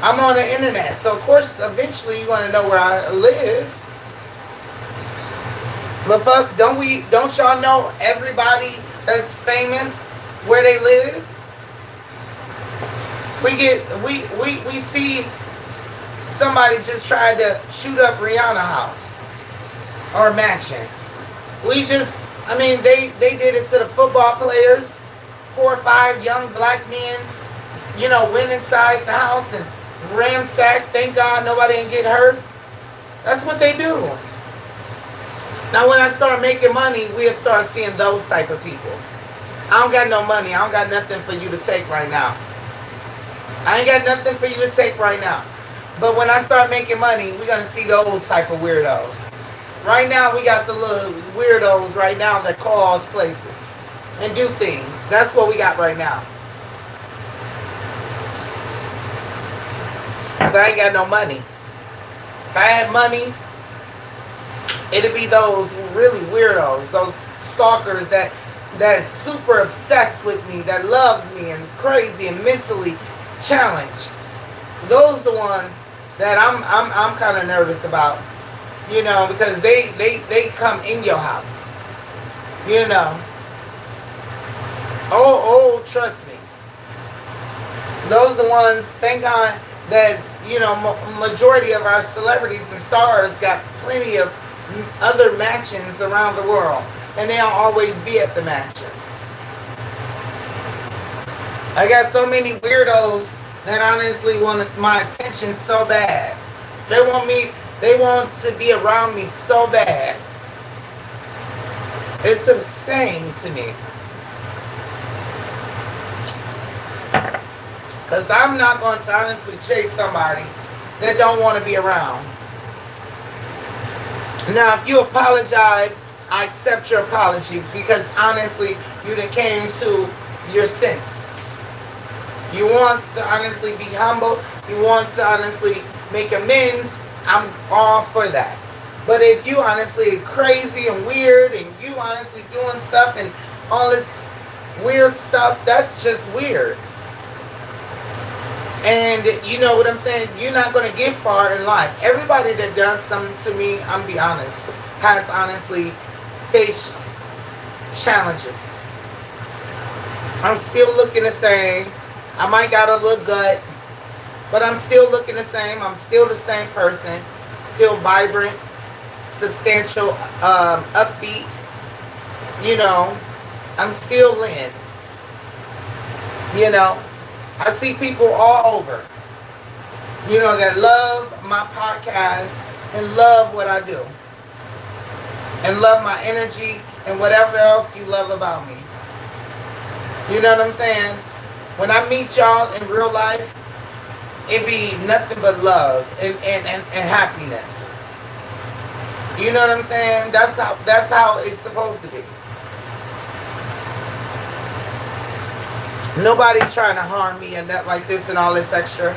I'm on the internet, so of course eventually you're gonna know where I live. But fuck, don't y'all know everybody that's famous where they live? We see somebody just tried to shoot up Rihanna's house or mansion. I mean, they did it to the football players. 4 or 5 young black men, you know, went inside the house and ransacked. Thank God nobody didn't get hurt. That's what they do. Now, when I start making money, we'll start seeing those type of people. I don't got no money. I don't got nothing for you to take right now. I ain't got nothing for you to take right now. But when I start making money, we're gonna see those type of weirdos. Right now, we got the little weirdos right now that calls places and do things. That's what we got right now. Cause I ain't got no money. If I had money, it'd be those really weirdos, those stalkers that's super obsessed with me, that loves me and crazy and mentally challenged. Those the ones that I'm kind of nervous about, because they come in your house, Oh, trust me. Those the ones. Thank God that majority of our celebrities and stars got plenty of other mansions around the world, and they don't always be at the mansions. I got so many weirdos that honestly want my attention so bad. They want to be around me so bad. It's insane to me. Because I'm not going to honestly chase somebody that don't want to be around. Now, if you apologize, I accept your apology, because honestly, you done came to your senses. You want to honestly be humble. You want to honestly make amends. I'm all for that. But if you honestly crazy and weird, and you honestly doing stuff and all this weird stuff, that's just weird. And you know what I'm saying? You're not going to get far in life. Everybody that does something to me, I'm be honest, has honestly faced challenges. I'm still looking the same. I might got a little gut, but I'm still looking the same. I'm still the same person. Still vibrant, substantial, upbeat. I'm still Lynn. I see people all over, that love my podcast and love what I do. And love my energy and whatever else you love about me. You know what I'm saying? When I meet y'all in real life, it be nothing but love and happiness. You know what I'm saying? That's how it's supposed to be. Nobody trying to harm me and that like this and all this extra.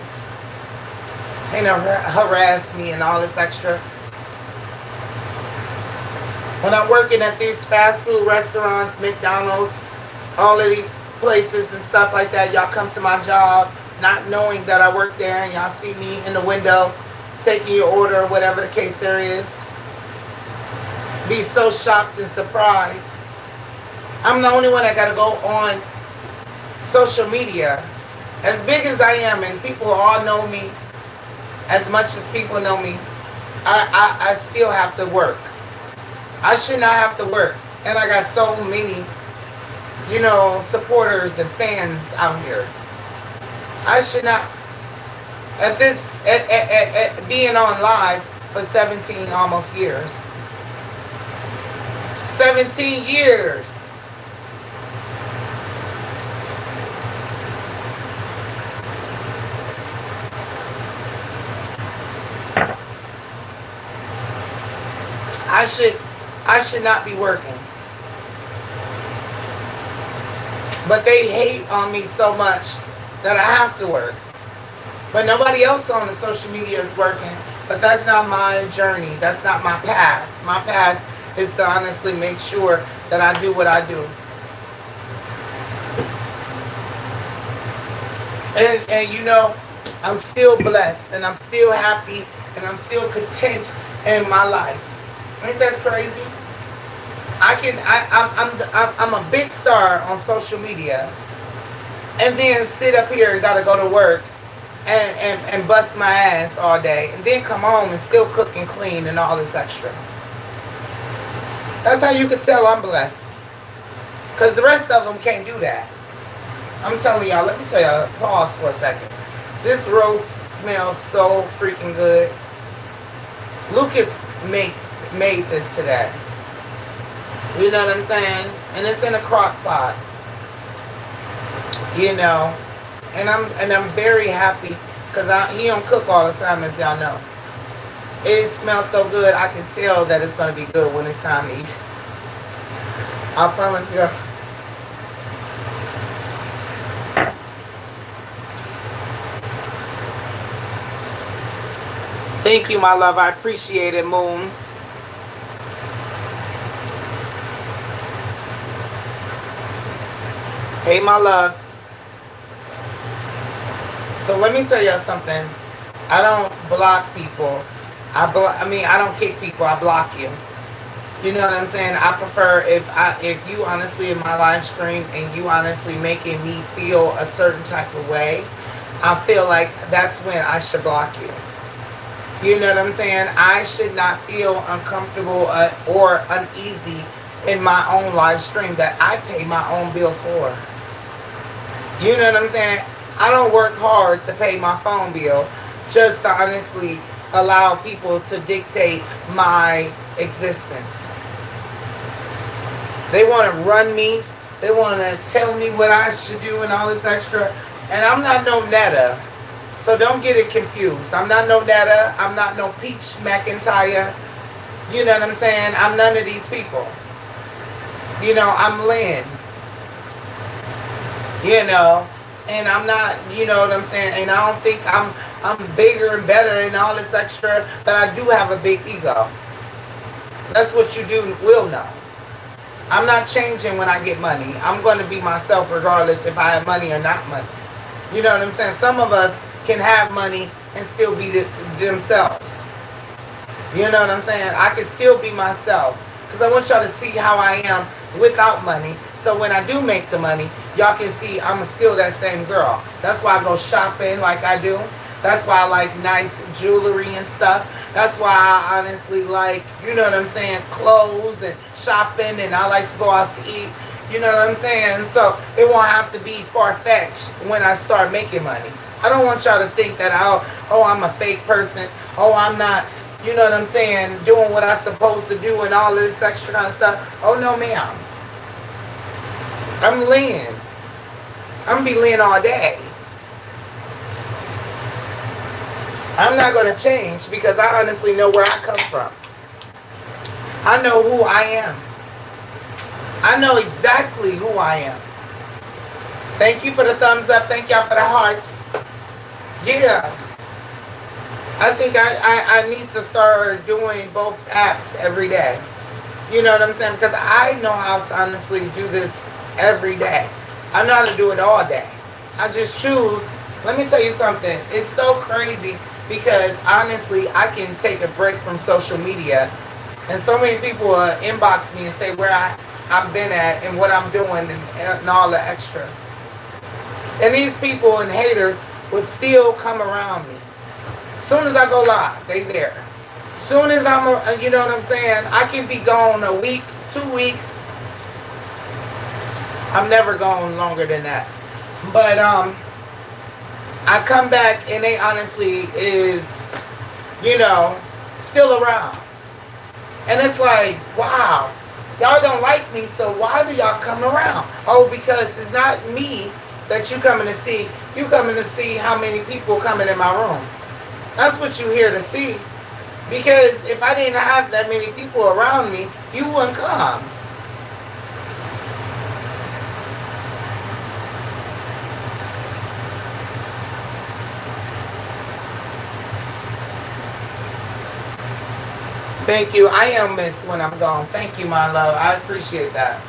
Ain't harass me and all this extra. When I'm working at these fast food restaurants, McDonald's, all of these places and stuff like that, y'all come to my job not knowing that I work there, and y'all see me in the window taking your order or whatever the case there is. Be so shocked and surprised. I'm the only one that got to go on social media, as big as I am, and people all know me, as much as people know me, I still have to work. I should not have to work, and I got so many, supporters and fans out here. I should not, at being on live for 17 almost years. 17 years. I should not be working. But they hate on me so much that I have to work. But nobody else on the social media is working. But that's not my journey. That's not my path. My path is to honestly make sure that I do what I do. And I'm still blessed, and I'm still happy, and I'm still content in my life. Ain't that crazy? I'm a big star on social media, and then sit up here and gotta go to work and bust my ass all day, and then come home and still cook and clean and all this extra. That's how you can tell I'm blessed, because the rest of them can't do that. I'm telling y'all. Let me tell y'all. Pause for a second. This roast smells so freaking good. Lucas made this today. You know what I'm saying? And it's in a crock pot. And I'm very happy, Because he don't cook all the time, as y'all know. It smells so good, I can tell that it's going to be good when it's time to eat. I promise you. Thank you, my love. I appreciate it, Moon. Hey, my loves. So let me tell y'all something. I don't block people. I don't kick people. I block you. You know what I'm saying? I prefer if you honestly in my live stream and you honestly making me feel a certain type of way, I feel like that's when I should block you. You know what I'm saying? I should not feel uncomfortable or uneasy in my own live stream that I pay my own bill for. You know what I'm saying? I don't work hard to pay my phone bill just to honestly allow people to dictate my existence. They want to run me. They want to tell me what I should do and all this extra. And I'm not no Netta. So don't get it confused. I'm not no Netta. I'm not no Peach McIntyre. You know what I'm saying? I'm none of these people. You know, I'm Lynn. You know, and I'm not, you know what I'm saying? And I don't think I'm bigger and better and all this extra, but I do have a big ego. That's what you will know. I'm not changing when I get money. I'm going to be myself regardless if I have money or not money. You know what I'm saying? Some of us can have money and still be themselves. You know what I'm saying? I can still be myself because I want y'all to see how I am without money. So when I do make the money, y'all can see I'm still that same girl. That's why I go shopping like I do. That's why I like nice jewelry and stuff. That's why I honestly like, you know what I'm saying, clothes and shopping, and I like to go out to eat. You know what I'm saying? So it won't have to be far-fetched when I start making money. I don't want y'all to think that, I'm a fake person. Oh, I'm not, you know what I'm saying, doing what I'm supposed to do and all this extra kind of stuff. Oh, no, ma'am. I'm Lynn. I'm going to be Lynn all day. I'm not going to change because I honestly know where I come from. I know who I am. I know exactly who I am. Thank you for the thumbs up. Thank y'all for the hearts. Yeah. I think I need to start doing both apps every day. You know what I'm saying? Because I know how to honestly do this every day. I know how to do it all day. I just choose. Let me tell you something. It's so crazy because honestly, I can take a break from social media. And so many people inbox me and say where I've been at and what I'm doing and all the extra. And these people and haters will still come around me. As soon as I go live, they there. As soon as you know what I'm saying, I can be gone a week, 2 weeks. I'm never gone longer than that. But I come back and they honestly is, you know, still around. And it's like, wow, y'all don't like me, so why do y'all come around? Oh, because it's not me that you coming to see. You coming to see how many people coming in my room. That's what you here to see. Because if I didn't have that many people around me, you wouldn't come. Thank you. I am missed when I'm gone. Thank you, my love. I appreciate that.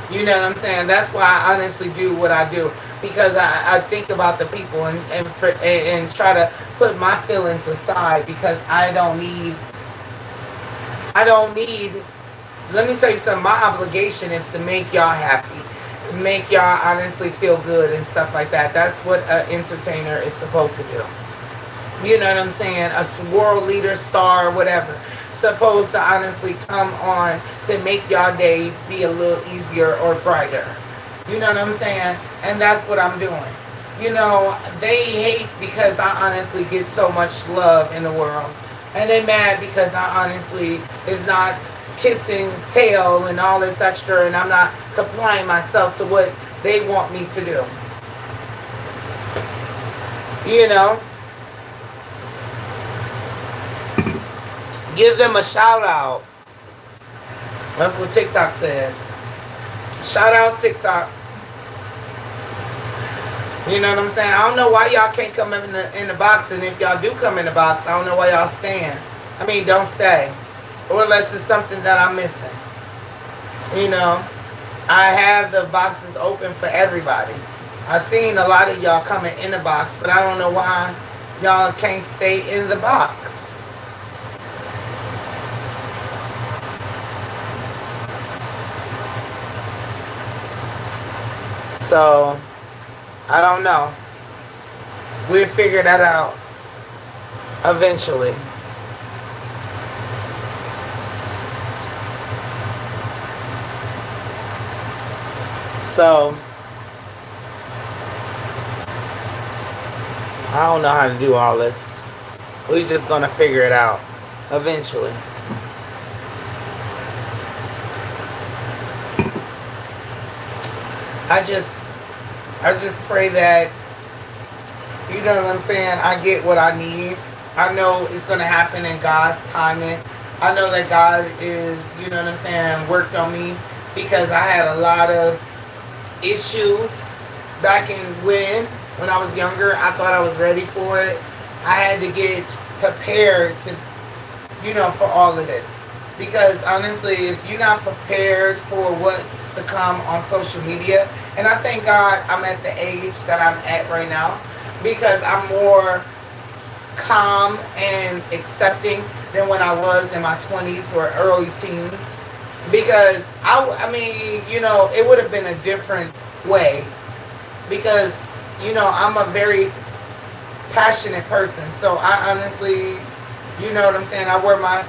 You know what I'm saying? That's why I honestly do what I do. Because I think about the people and try to put my feelings aside because I don't need, let me tell you something, my obligation is to make y'all happy. Make y'all honestly feel good and stuff like that. That's what an entertainer is supposed to do. You know what I'm saying? A world leader, star, whatever. Supposed to honestly come on to make y'all day be a little easier or brighter. You know what I'm saying? And that's what I'm doing. You know, they hate because I honestly get so much love in the world. And they mad because I honestly is not kissing tail and all this extra and I'm not complying myself to what they want me to do. You know? Give them a shout out. That's what TikTok said. Shout out TikTok. You know what I'm saying? I don't know why y'all can't come in the box, and if y'all do come in the box, I don't know why y'all stand. I mean, don't stay. Or unless it's something that I'm missing. You know, I have the boxes open for everybody. I've seen a lot of y'all coming in the box, but I don't know why y'all can't stay in the box. So, I don't know. We'll figure that out eventually. So, I don't know how to do all this. We're just going to figure it out eventually. I just pray that, you know what I'm saying, I get what I need. I know it's going to happen in God's timing. I know that God is, you know what I'm saying, worked on me, because I had a lot of issues back when I was younger. I thought I was ready for it. I had to get prepared to, you know, for all of this. Because honestly, if you're not prepared for what's to come on social media, and I thank God I'm at the age that I'm at right now, because I'm more calm and accepting than when I was in my 20s or early teens. Because I mean, you know, it would have been a different way. Because, you know, I'm a very passionate person. So I honestly, you know what I'm saying, I wear my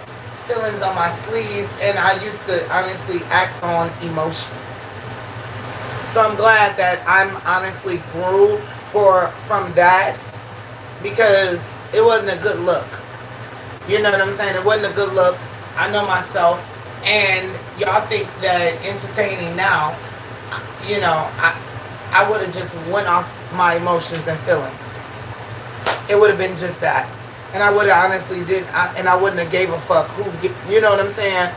feelings on my sleeves, and I used to honestly act on emotion. So I'm glad that I'm honestly grew from that, because it wasn't a good look. You know what I'm saying? It wasn't a good look. I know myself, and y'all think that entertaining now, you know, I would have just went off my emotions and feelings. It would have been just that. And I would have honestly and I wouldn't have gave a fuck who, you know what I'm saying?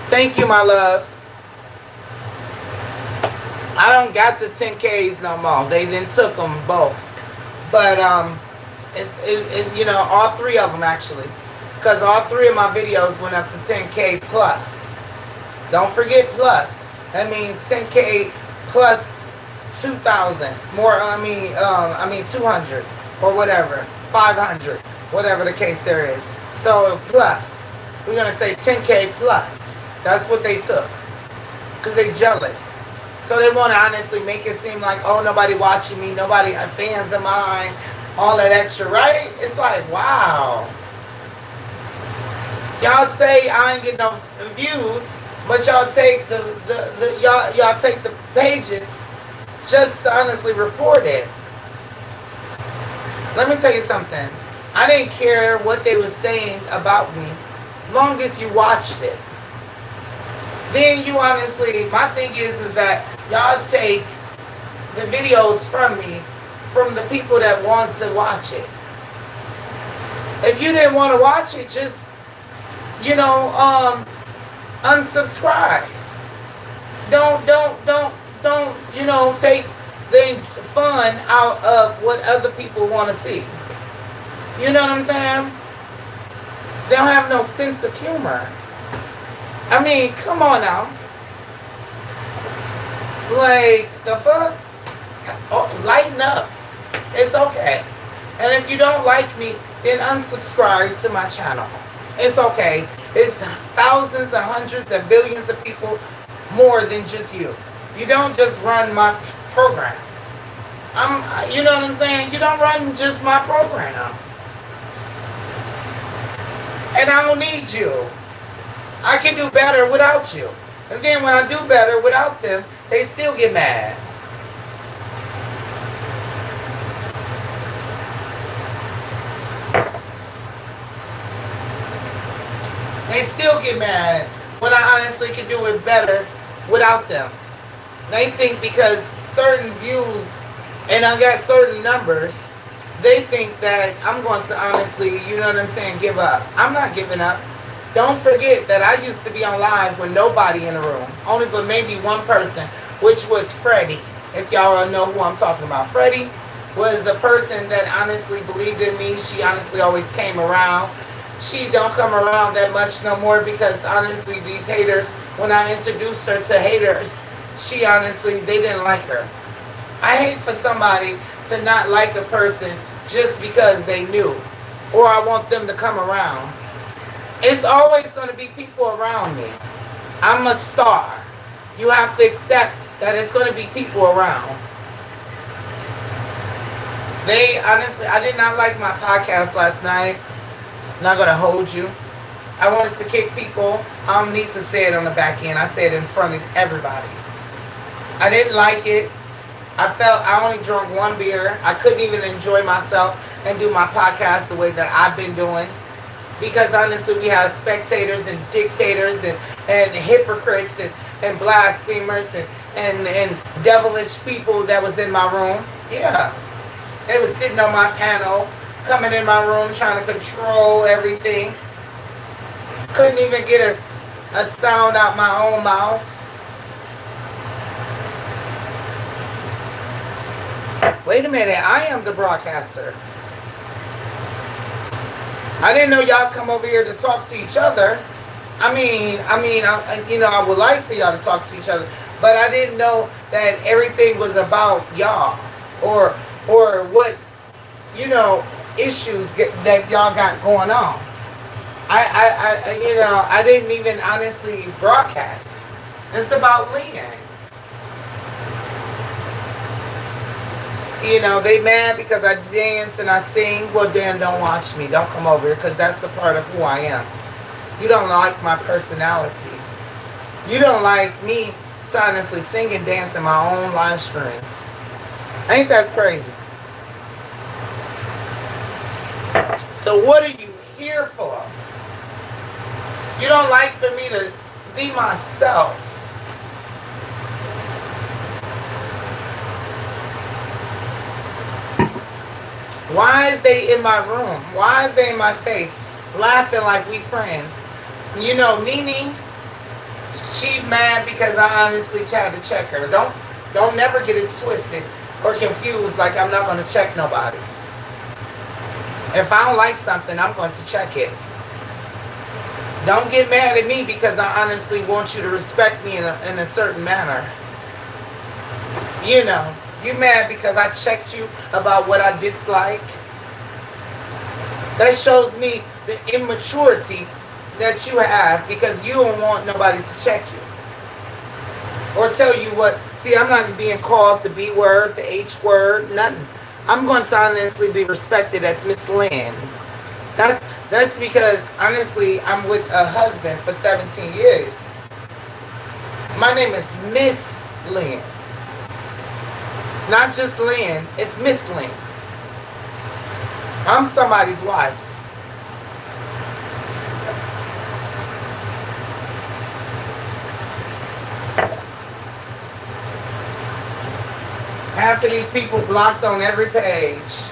Thank you, my love. I don't got the 10Ks no more. They then took them both. But, it's you know, all three of them actually. Because all three of my videos went up to 10K plus. Don't forget plus. That means 10K plus 2,000. More, I mean 200 or whatever. 500, whatever the case there is. So plus, we're gonna say 10K plus. That's what they took, because they jealous. So they want to honestly make it seem like, oh, nobody watching me, nobody fans of mine, all that extra, right? It's like, wow. Y'all say I ain't get no views, but y'all take y'all take the pages just to honestly report it. Let me tell you something. I didn't care what they were saying about me, long as you watched it. Then you honestly, my thing is that y'all take the videos from me, from the people that want to watch it. If you didn't want to watch it, just, you know, unsubscribe. Don't, you know, take the fun out of what other people want to see. You know what I'm saying? They don't have no sense of humor. I mean, come on now. Like, the fuck? Oh, lighten up. It's okay. And if you don't like me, then unsubscribe to my channel. It's okay. It's thousands and hundreds and billions of people more than just you. You don't just run my program. You know what I'm saying? You don't run just my program. And I don't need you. I can do better without you. And then when I do better without them, they still get mad. They still get mad when I honestly can do it better without them. They think because certain views and I got certain numbers they think that I'm going to honestly, you know what I'm saying, give up. I'm not giving up. Don't forget that I used to be on live with nobody in the room, only but maybe one person, which was Freddie. If y'all know who I'm talking about, Freddie was a person that honestly believed in me. She honestly always came around. She don't come around that much no more because honestly these haters, when I introduced her to haters, she honestly, they didn't like her. I hate for somebody to not like a person just because they knew, or I want them to come around. It's always going to be people around me. I'm a star. You have to accept that it's going to be people around. They honestly, I did not like my podcast last night. I'm not going to hold you. I wanted to kick people. I don't need to say it on the back end. I said it in front of everybody. I didn't like it. I only drank one beer. I couldn't even enjoy myself and do my podcast the way that I've been doing. Because honestly, we have spectators and dictators and hypocrites and blasphemers and devilish people that was in my room. Yeah. They was sitting on my panel, coming in my room, trying to control everything. Couldn't even get a sound out my own mouth. Wait a minute, I am the broadcaster. I didn't know y'all come over here to talk to each other. I would like for y'all to talk to each other, but I didn't know that everything was about y'all or what, issues that y'all got going on. I didn't even honestly broadcast. It's about Leanne. They mad because I dance and I sing. Well, then don't watch me. Don't come over here because that's a part of who I am. You don't like my personality. You don't like me to honestly sing and dance in my own live stream. Ain't that crazy? So what are you here for? You don't like for me to be myself. Why is they in my room? Why is they in my face laughing like we friends? Nene, she mad because I honestly tried to check her. Don't never get it twisted or confused like I'm not going to check nobody. If I don't like something, I'm going to check it. Don't get mad at me because I honestly want you to respect me in a certain manner. You mad because I checked you about what I dislike? That shows me the immaturity that you have because you don't want nobody to check you. Or tell you what. See, I'm not being called the B word, the H word, nothing. I'm going to honestly be respected as Miss Lynn. That's because, honestly, I'm with a husband for 17 years. My name is Miss Lynn. Not just Lynn, it's Miss Lynn. I'm somebody's wife. Half of these people blocked on every page.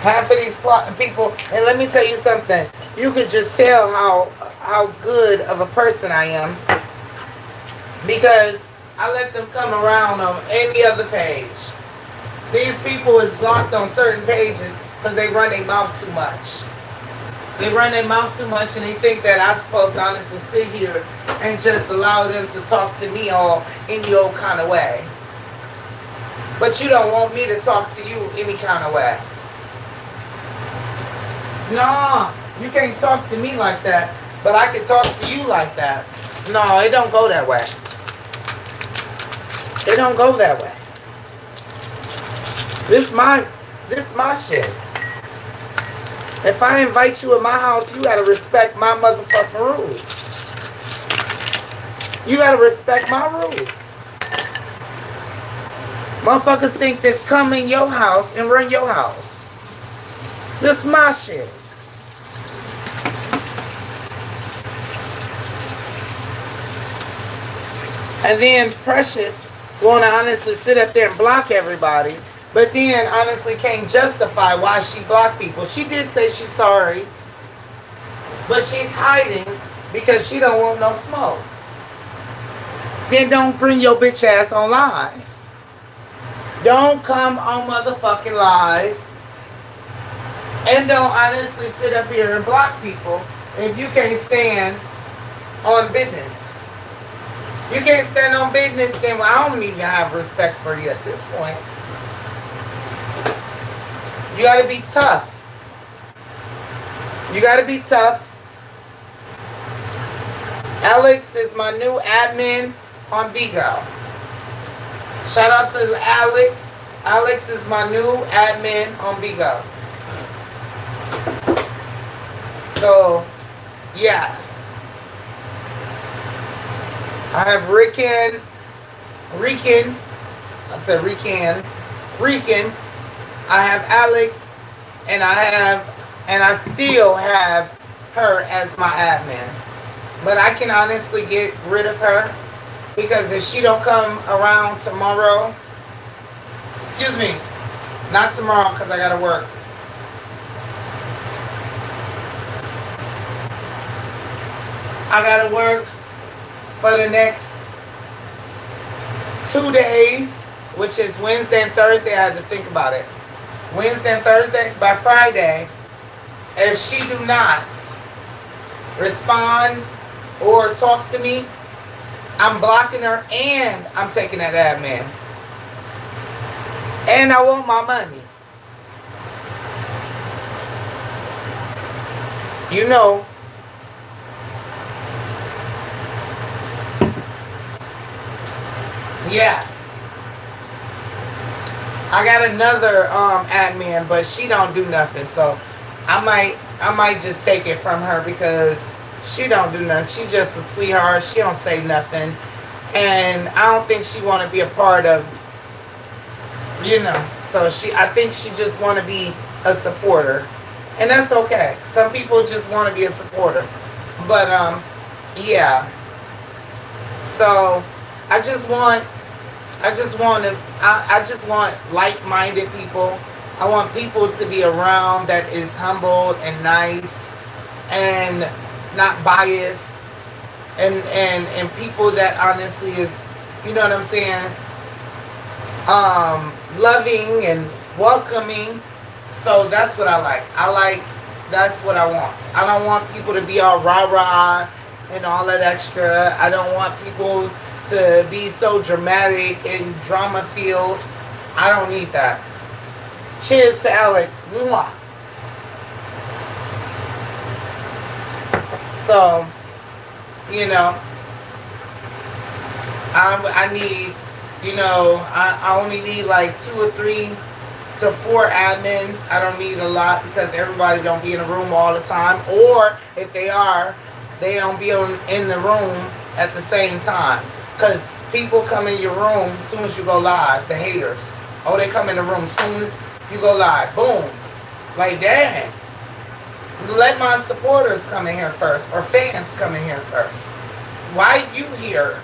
Half of these people, and let me tell you something. You can just tell how good of a person I am because I let them come around on any other page. These people is blocked on certain pages because they run their mouth too much. They run their mouth too much and they think that I'm supposed to honestly sit here and just allow them to talk to me all in your kind of way. But you don't want me to talk to you any kind of way. No, you can't talk to me like that, but I can talk to you like that. No, it don't go that way. It don't go that way. This my shit. If I invite you in my house, you gotta respect my motherfucking rules. You gotta respect my rules. Motherfuckers think this come in your house and run your house. This my shit. And then Precious want to honestly sit up there and block everybody But then honestly can't justify why she blocked people. She did say she's sorry, but she's hiding because she don't want no smoke. Then don't bring your bitch ass on live. Don't come on motherfucking live and don't honestly sit up here and block people if you can't stand on business. You can't stand on business, then I don't even have respect for you at this point. You gotta be tough. You gotta be tough. Alex is my new admin on Bigo. Shout out to Alex. Alex is my new admin on Bigo. So, yeah. I have Rican. I said Rican. I have Alex, and I still have her as my admin. But I can honestly get rid of her because if she don't come around tomorrow, excuse me, not tomorrow because I gotta work. I gotta work for the next 2 days, which is Wednesday and Thursday. I had to think about it. Wednesday and Thursday. By Friday, if she do not respond or talk to me, I'm blocking her and I'm taking that admin. And I want my money. You know. Yeah. I got another admin, but she don't do nothing. So I might just take it from her because she don't do nothing. She just a sweetheart. She don't say nothing. And I don't think she want to be a part of, so I think she just want to be a supporter. And that's okay. Some people just want to be a supporter. But, yeah. So I just want like-minded people. I want people to be around that is humble and nice and not biased and people that honestly is, you know what I'm saying, loving and welcoming. So that's what I like. That's what I want. I don't want people to be all rah-rah and all that extra. I don't want people to be so dramatic and drama-filled. I don't need that. Cheers to Alex. Mwah. So, I need, I only need like 2 or 3 to 4 admins. I don't need a lot because everybody don't be in the room all the time. Or if they are, they don't be in the room at the same time. Because people come in your room as soon as you go live, the haters. Oh, they come in the room as soon as you go live. Boom. Like, dang. Let my supporters come in here first, or fans come in here first. Why you here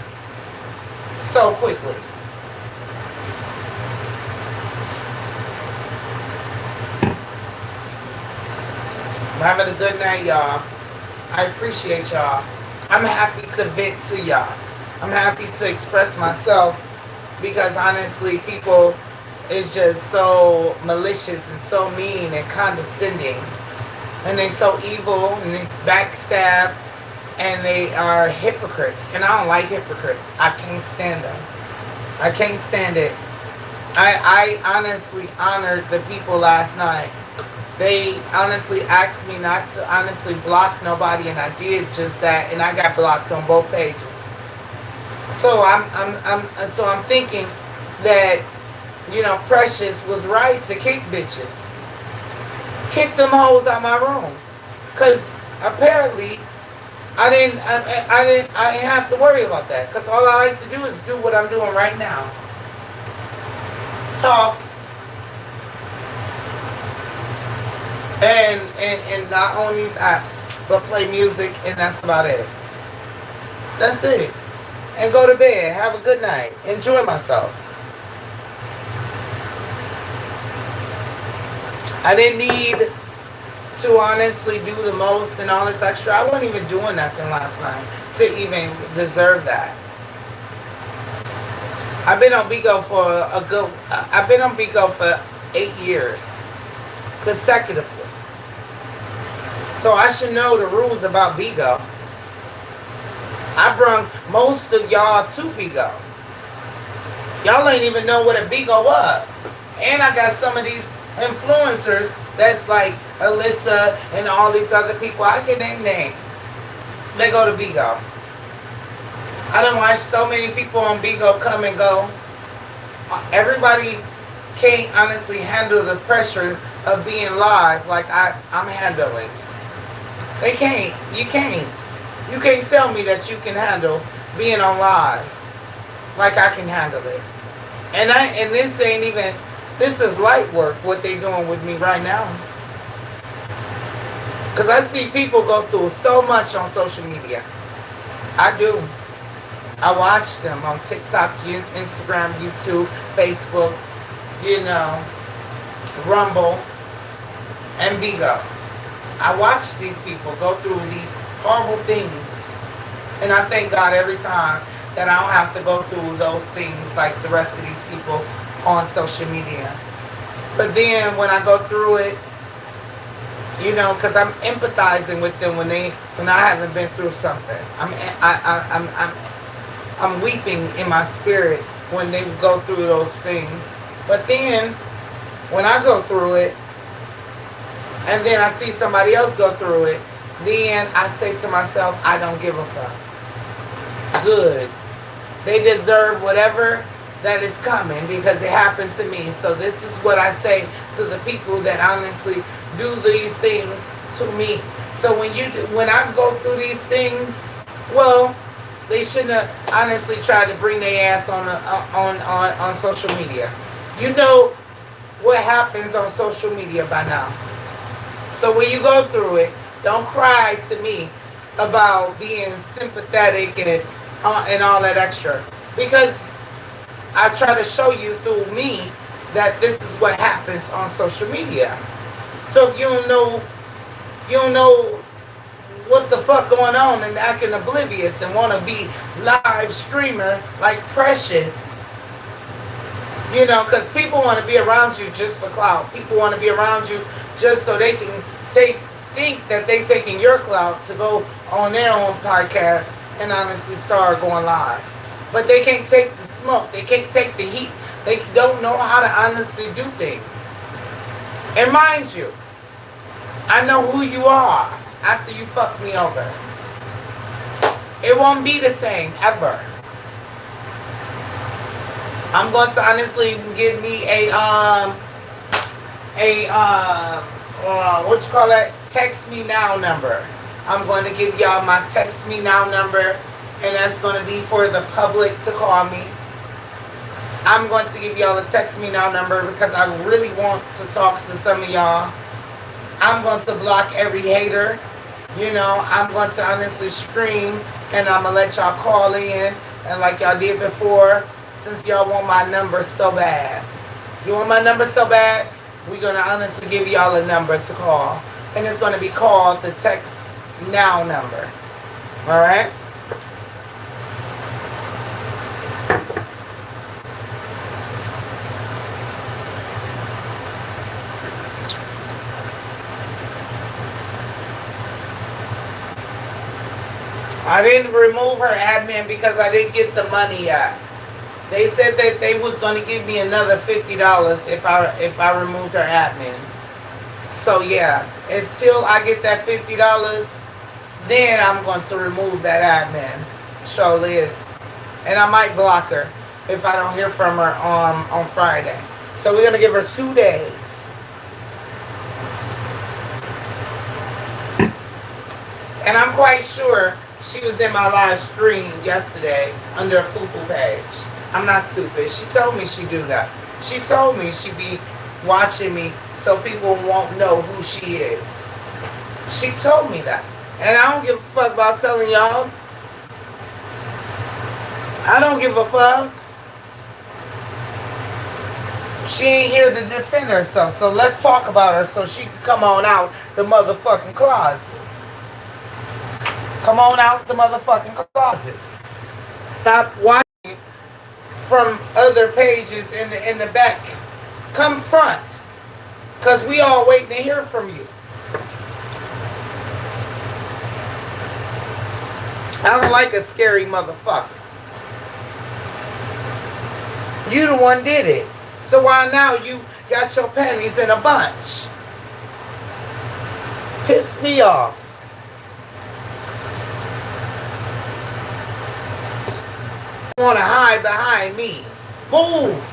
so quickly? I'm having a good night, y'all. I appreciate y'all. I'm happy to vent to y'all. I'm happy to express myself because honestly, people is just so malicious and so mean and condescending. And they so evil and they backstab and they are hypocrites. And I don't like hypocrites. I can't stand them. I can't stand it. I honestly honored the people last night. They honestly asked me not to honestly block nobody, and I did just that, and I got blocked on both pages. So I'm thinking that, Precious was right to kick bitches. Kick them hoes out my room. Cause apparently I didn't have to worry about that. Cause all I like to do is do what I'm doing right now. Talk and not on these apps, but play music, and that's about it. That's it. And go to bed. Have a good night. Enjoy myself. I didn't need to honestly do the most and all this extra. I wasn't even doing nothing last night to even deserve that. I've been on Bigo for I've been on Bigo for 8 years consecutively. So I should know the rules about Bigo. I brung most of y'all to Bigo. Y'all ain't even know what a Bigo was. And I got some of these influencers that's like Alyssa and all these other people. I can name names. They go to Bigo. I done watched so many people on Bigo come and go. Everybody can't honestly handle the pressure of being live like I'm handling. They can't. You can't. You can't tell me that you can handle being on live like I can handle it. And this ain't even, this is light work what they doing with me right now. Because I see people go through so much on social media. I do. I watch them on TikTok, Instagram, YouTube, Facebook, Rumble, and Bigo. I watch these people go through these horrible things. And I thank God every time that I don't have to go through those things like the rest of these people on social media. But then when I go through it, because I'm empathizing with them when I haven't been through something. I'm weeping in my spirit when they go through those things. But then when I go through it, and then I see somebody else go through it, then I say to myself, I don't give a fuck. Good. They deserve whatever that is coming because it happened to me. So this is what I say to the people that honestly do these things to me. So when I go through these things, well, they shouldn't have honestly tried to bring their ass on social media. You know what happens on social media by now. So when you go through it, don't cry to me about being sympathetic and all that extra. Because I try to show you through me that this is what happens on social media. So if you don't know what the fuck going on and acting oblivious and want to be live streamer like Precious, because people want to be around you just for clout. People want to be around you just so they can think that they taking your clout to go on their own podcast and honestly start going live. But they can't take the smoke. They can't take the heat. They don't know how to honestly do things. And mind you, I know who you are after you fuck me over. It won't be the same ever. I'm going to honestly give me text me now number. I'm going to give y'all my text me now number, and that's going to be for the public to call me. I'm going to give y'all a text me now number because I really want to talk to some of y'all. I'm going to block every hater. I'm going to honestly scream, and I'm going to let y'all call in, and like y'all did before, since y'all want my number so bad. You want my number so bad? We're going to honestly give y'all a number to call. And it's going to be called the text now number. Alright? I didn't remove her admin because I didn't get the money yet. They said that they was going to give me another $50 if I removed her admin. So yeah, until I get that $50, then I'm going to remove that admin. Surely is. And I might block her if I don't hear from her on Friday. So we're going to give her 2 days. And I'm quite sure she was in my live stream yesterday under a Fufu page. I'm not stupid. She told me she'd do that. She told me she'd be watching me so people won't know who she is. She told me that. And I don't give a fuck about telling y'all. I don't give a fuck. She ain't here to defend herself. So let's talk about her so she can come on out the motherfucking closet. Come on out the motherfucking closet. Stop watching from other pages in the back. Come front. Because we all waiting to hear from you. I don't like a scary motherfucker. You the one did it. So why now you got your panties in a bunch? Piss me off. Want to hide behind me. Move.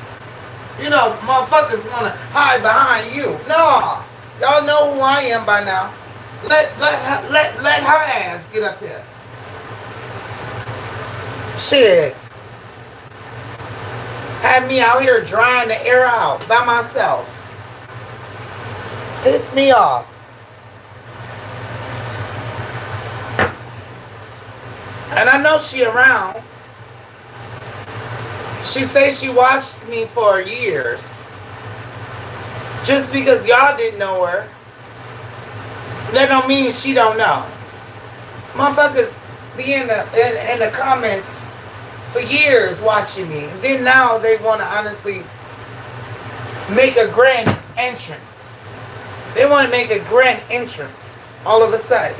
You know, motherfuckers want to hide behind you. No. Y'all know who I am by now. Let her ass get up here. Shit. Had me out here drying the air out by myself. Piss me off. And I know she around. She says she watched me for years. Just because y'all didn't know her, that don't mean she don't know. Motherfuckers be in the comments for years watching me. And then now they want to honestly make a grand entrance. They want to make a grand entrance all of a sudden.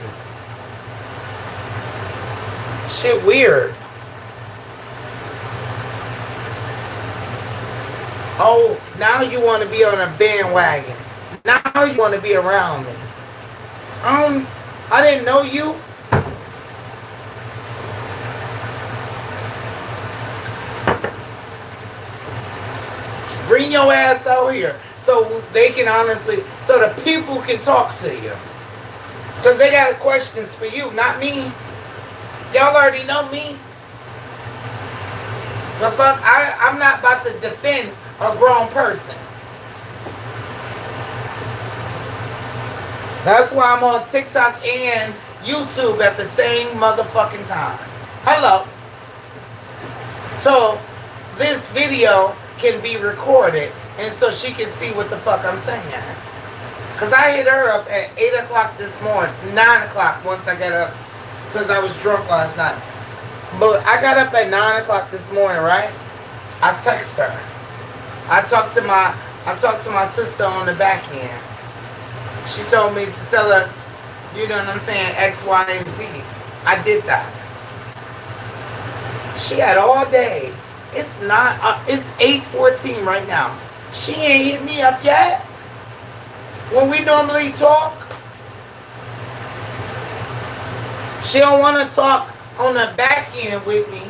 Shit weird. Oh, now you want to be on a bandwagon. Now you want to be around me. I didn't know you. Bring your ass out here so they can honestly, so the people can talk to you. Because they got questions for you, not me. Y'all already know me. The fuck, I'm not about to defend a grown person. That's why I'm on TikTok and YouTube at the same motherfucking time. Hello. So, this video can be recorded and so she can see what the fuck I'm saying. Because I hit her up at 8 o'clock this morning, 9 o'clock once I got up, because I was drunk last night. But I got up at 9 o'clock this morning, right? I text her. I talked to my sister on the back end. She told me to tell her, you know what I'm saying, X, Y, and Z. I did that. She had all day. It's not. It's 8:14 right now. She ain't hit me up yet. When we normally talk, she don't want to talk on the back end with me.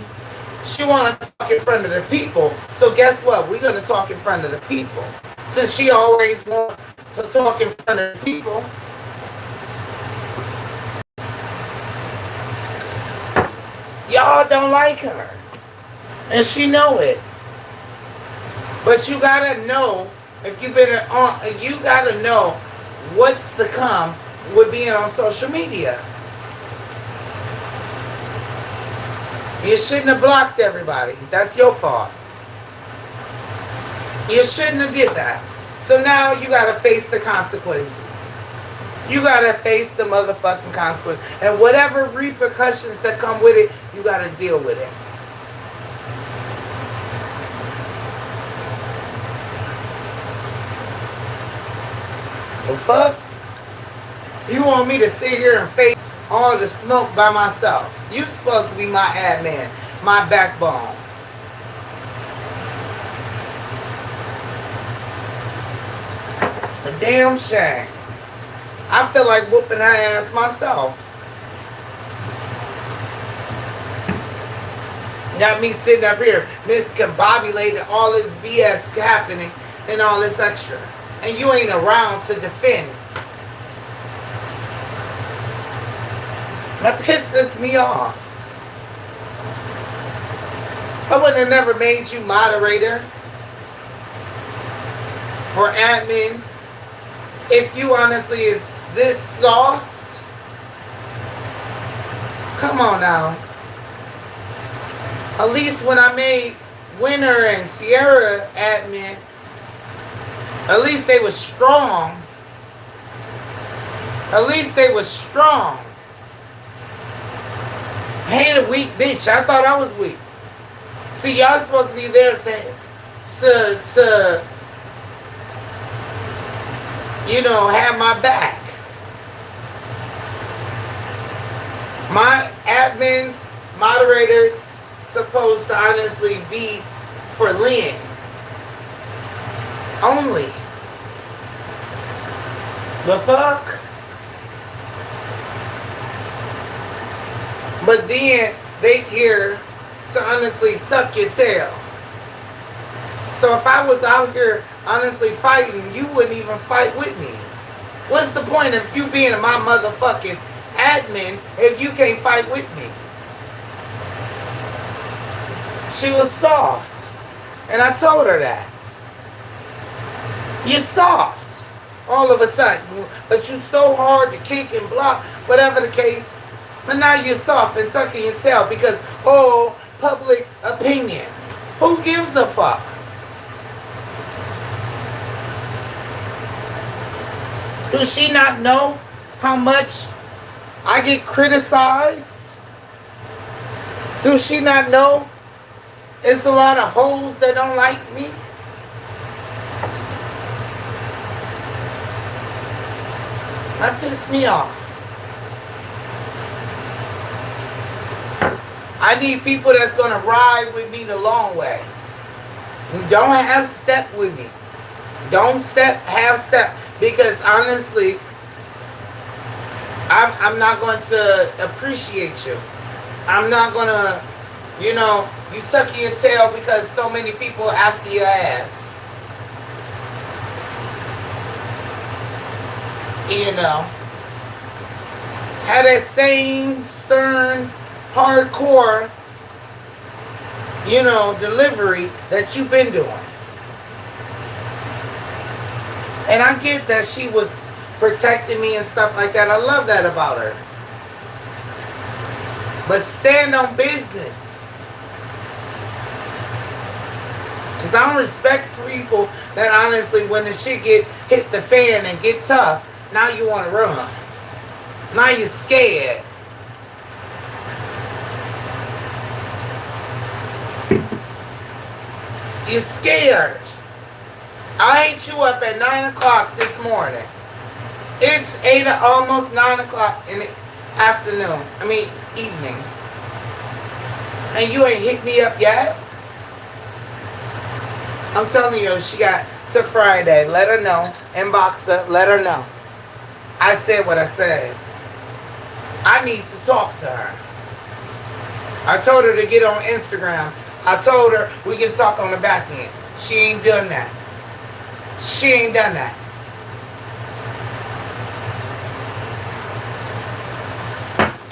She want to talk in front of the people. So guess what? We're gonna talk in front of the people. Since she always wants to talk in front of the people. Y'all don't like her. And she know it. But you gotta know, if you've been on, you gotta know what's to come with being on social media. You shouldn't have blocked everybody. That's your fault. You shouldn't have did that. So now you gotta face the consequences. You gotta face the motherfucking consequences. And whatever repercussions that come with it, you gotta deal with it. The fuck? You want me to sit here and face all the smoke by myself? You supposed to be my admin, my backbone. A damn shame. I feel like whooping her ass myself. Got me sitting up here miscombobulated, all this BS happening and all this extra. And you ain't around to defend. That pisses me off. I wouldn't have never made you moderator or admin if you honestly is this soft. Come on now. At least when I made Winner and Sierra admin, At least they was strong. At least they was strong. I ain't a weak bitch. I thought I was weak. See, y'all supposed to be there to have my back. My admins, moderators, supposed to honestly be for Lynn only. The fuck? But then they here to honestly tuck your tail. So if I was out here honestly fighting, you wouldn't even fight with me. What's the point of you being my motherfucking admin if you can't fight with me? She was soft. And I told her that. You're soft. All of a sudden. But you're so hard to kick and block. Whatever the case. But now you're soft and tucking your tail because, public opinion. Who gives a fuck? Does she not know how much I get criticized? Does she not know it's a lot of hoes that don't like me? That pissed me off. I need people that's going to ride with me the long way. Don't have step with me. Don't have step. Because honestly, I'm not going to appreciate you. I'm not going to, you tuck your tail because so many people after your ass. Had that same stern, hardcore, delivery that you've been doing. And I get that she was protecting me and stuff like that. I love that about her. But stand on business. Because I don't respect people that honestly, when the shit hit the fan and get tough, now you want to run. Now you're scared. You're scared. I ate you up at 9 o'clock this morning. It's almost 9 o'clock in the afternoon. Evening. And you ain't hit me up yet? I'm telling you, she got to Friday. Let her know. Inbox her. Let her know. I said what I said. I need to talk to her. I told her to get on Instagram. I told her we can talk on the back end. She ain't done that. She ain't done that.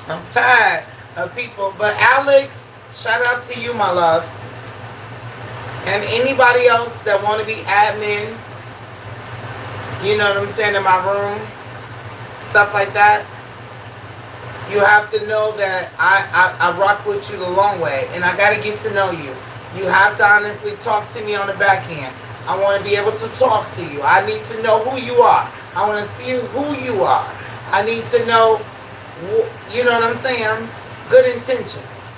I'm tired of people. But Alex, shout out to you, my love. And anybody else that want to be admin, you know what I'm saying, in my room, stuff like that. You have to know that I rock with you the long way. And I got to get to know you. You have to honestly talk to me on the back end. I want to be able to talk to you. I need to know who you are. I want to see who you are. I need to know, you know what I'm saying? Good intentions.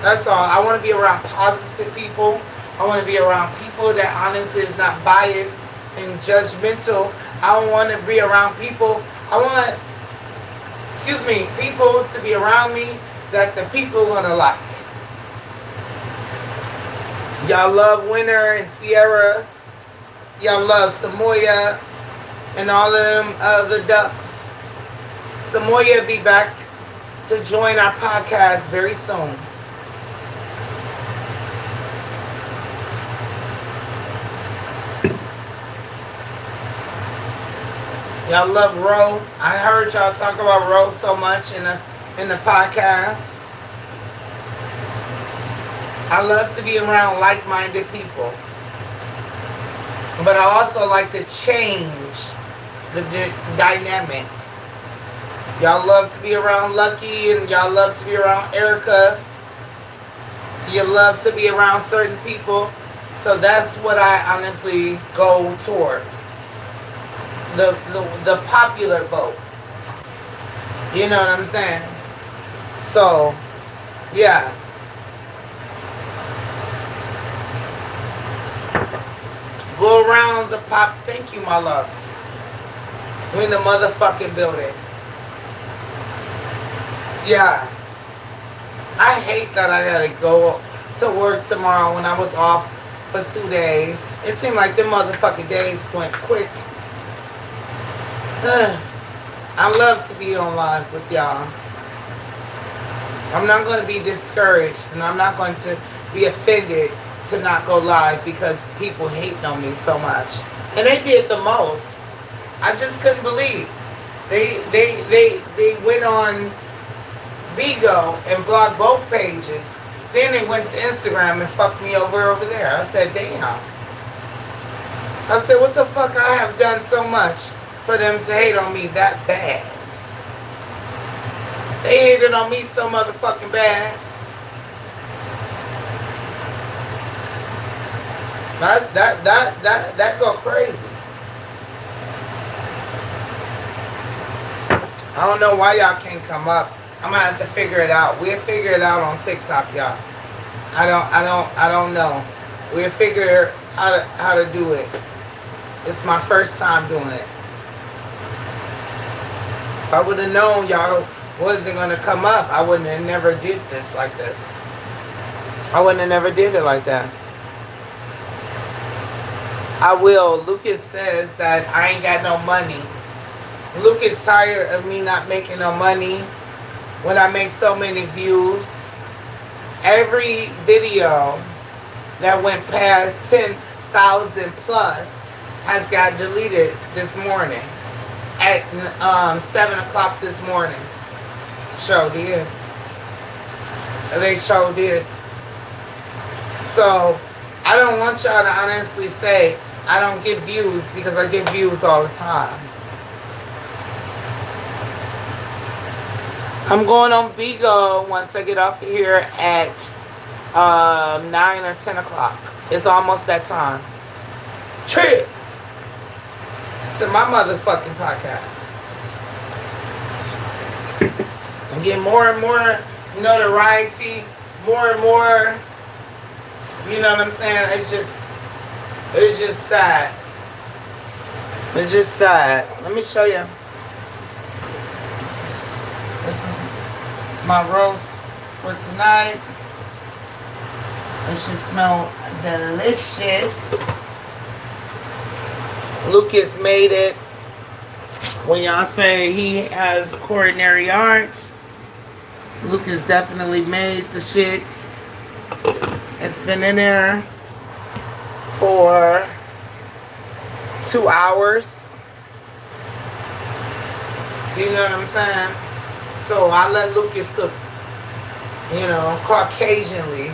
That's all. I want to be around positive people. I want to be around people that honestly is not biased and judgmental. I want to be around people. I want, people to be around me that the people are going to like. Y'all love Winter and Sierra. Y'all love Samoya and all of them other ducks. Samoya be back to join our podcast very soon. Y'all love Ro. I heard y'all talk about Ro so much in the podcast. I love to be around like-minded people. But I also like to change the dynamic. Y'all love to be around Lucky and y'all love to be around Erica. You love to be around certain people. So that's what I honestly go towards. The popular vote. You know what I'm saying? So, yeah. Go around the pop. Thank you, my loves. We in the motherfucking building. Yeah. I hate that I gotta go to work tomorrow when I was off for 2 days. It seemed like the motherfucking days went quick. I love to be on live with y'all. I'm not going to be discouraged, and I'm not going to be offended to not go live because people hate on me so much. And they did the most. I just couldn't believe. They went on Bigo and blocked both pages. Then they went to Instagram and fucked me over there. I said, damn. I said, what the fuck? I have done so much for them to hate on me that bad. They hated on me so motherfucking bad. That go crazy. I don't know why y'all can't come up. I'm gonna have to figure it out. We'll figure it out on TikTok, y'all. I don't know. We'll figure how to do it. It's my first time doing it. If I would have known y'all wasn't gonna come up, I wouldn't have never did this like this. I wouldn't have never did it like that. I will. Lucas says that I ain't got no money. Lucas tired of me not making no money when I make so many views. Every video that went past 10,000 plus has got deleted this morning at 7 o'clock this morning. Show did. They show did. So I don't want y'all to honestly say I don't get views, because I get views all the time. I'm going on Bigo once I get off of here at 9 or 10 o'clock. It's almost that time. Cheers to my motherfucking podcast. I'm getting more and more notoriety, more and more, you know what I'm saying? It's just sad. It's just sad. Let me show you. It's my roast for tonight. It should smell delicious. Lucas made it. When y'all say he has coronary arts, Lucas definitely made the shits. It's been in there for 2 hours. You know what I'm saying? So I let Lucas cook, Caucasianly.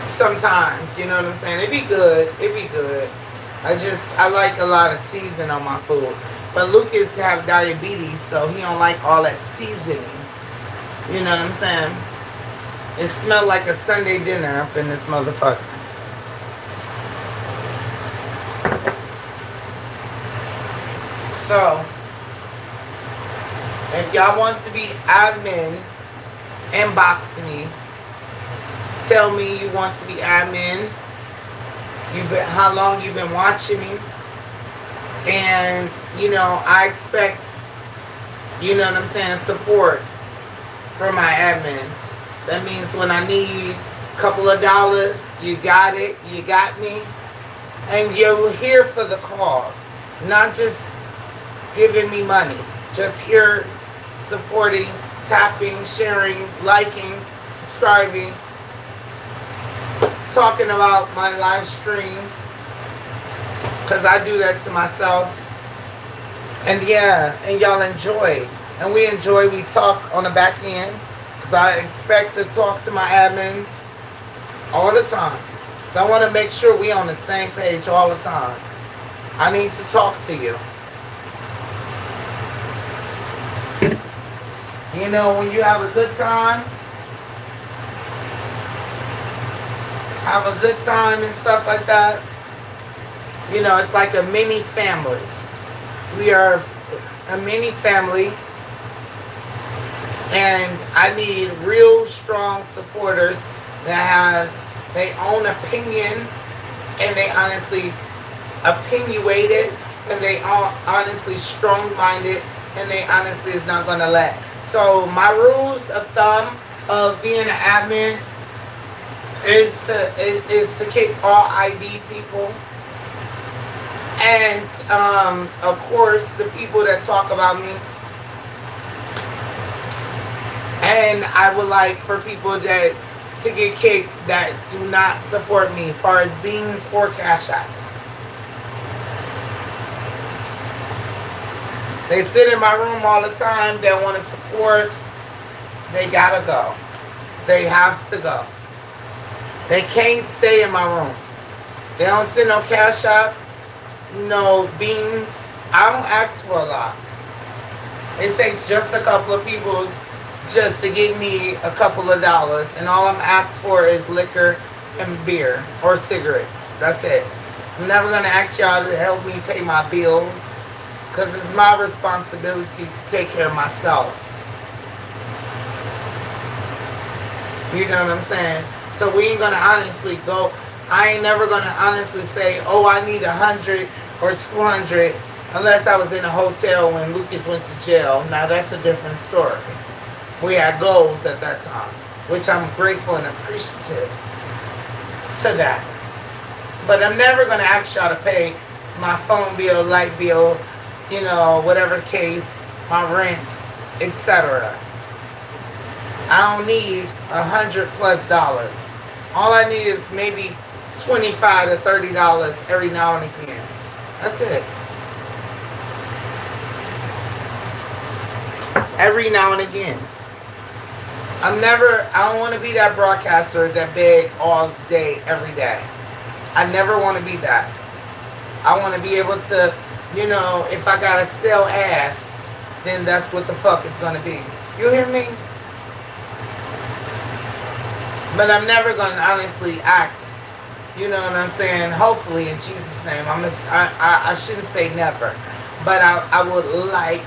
Sometimes, you know what I'm saying? It'd be good. I like a lot of seasoning on my food. But Lucas have diabetes, so he don't like all that seasoning. You know what I'm saying? It smelled like a Sunday dinner up in this motherfucker. So, if y'all want to be admin, inbox me. Tell me you want to be admin. How long you've been watching me. And, I expect, support from my admins. That means when I need a couple of dollars, you got it, you got me. And you're here for the cause. Not just giving me money. Just here supporting, tapping, sharing, liking, subscribing, talking about my live stream, because I do that to myself. And and y'all enjoy. And we enjoy, we talk on the back end, because I expect to talk to my admins all the time. So I want to make sure we on the same page all the time. I need to talk to you. When you have a good time, have a good time and stuff like that. You know, it's like a mini family. We are a mini family, and I need real strong supporters that has their own opinion, and they honestly opinionated, and they are honestly strong-minded, and they honestly is not going to let. So my rules of thumb of being an admin is to kick all ID people, and of course the people that talk about me. And I would like for people that to get kicked that do not support me, as far as beans or cash apps. They sit in my room all the time. They want to support. They gotta go. They have to go. They can't stay in my room. They don't send no cash apps, no beans. I don't ask for a lot. It takes just a couple of people's just to give me a couple of dollars, and all I'm asked for is liquor and beer or cigarettes. That's it. I'm never gonna ask y'all to help me pay my bills, because it's my responsibility to take care of myself. You know what I'm saying? So we ain't gonna honestly go. I ain't never gonna honestly say, oh, I need 100 or 200, unless I was in a hotel when Lucas went to jail. Now that's a different story. We had goals at that time, which I'm grateful and appreciative to that. But I'm never gonna ask y'all to pay my phone bill, light bill, you know, whatever case, my rent, etc. I don't need $100+ All I need is maybe $25 to $30 every now and again. That's it. Every now and again. I don't want to be that broadcaster that beg all day, every day. I never want to be that. I want to be able to, you know, if I gotta sell ass, then that's what the fuck it's gonna be. You hear me? But I'm never gonna honestly ask. You know what I'm saying? Hopefully, in Jesus' name. I shouldn't say never, but I would like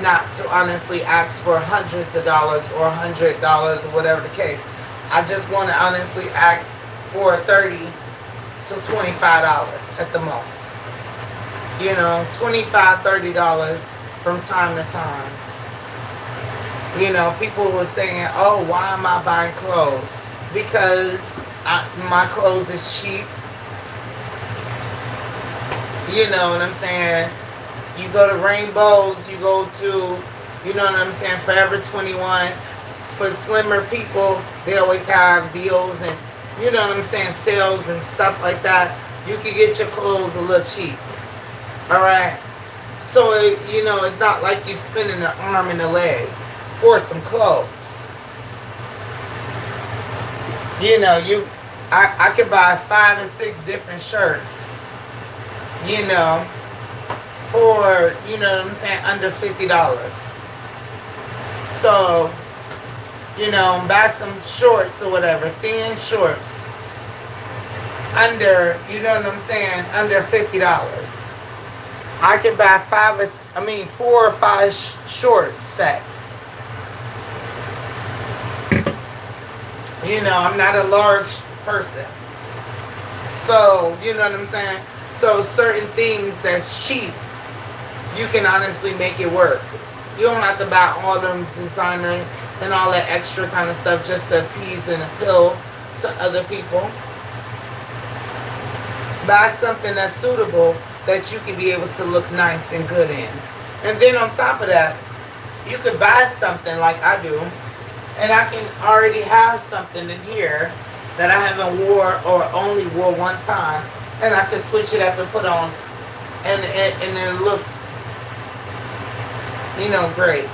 not to honestly ask for hundreds of dollars or $100 or whatever the case. I just want to honestly ask for $30 to $25 at the most. You know, $25, $30 from time to time. You know, people were saying, oh, why am I buying clothes? Because my clothes is cheap. You know what I'm saying? You go to Rainbows, you go to, you know what I'm saying, Forever 21. For slimmer people, they always have deals and, you know what I'm saying, sales and stuff like that. You can get your clothes a little cheap. Alright? So, you know, it's not like you spending an arm and a leg for some clothes. You know, I could buy 5 and 6 different shirts, you know, for, you know what I'm saying, under $50. So, you know, buy some shorts or whatever, thin shorts, under, you know what I'm saying, under $50. I can buy 4 or 5 short sets. You know, I'm not a large person. So, you know what I'm saying? So, certain things that's cheap, you can honestly make it work. You don't have to buy all them designer and all that extra kind of stuff just to appease and appeal to other people. Buy something that's suitable that you can be able to look nice and good in. And then on top of that, you could buy something like I do, and I can already have something in here that I haven't wore or only wore one time, and I can switch it up and put on and then look, you know, great.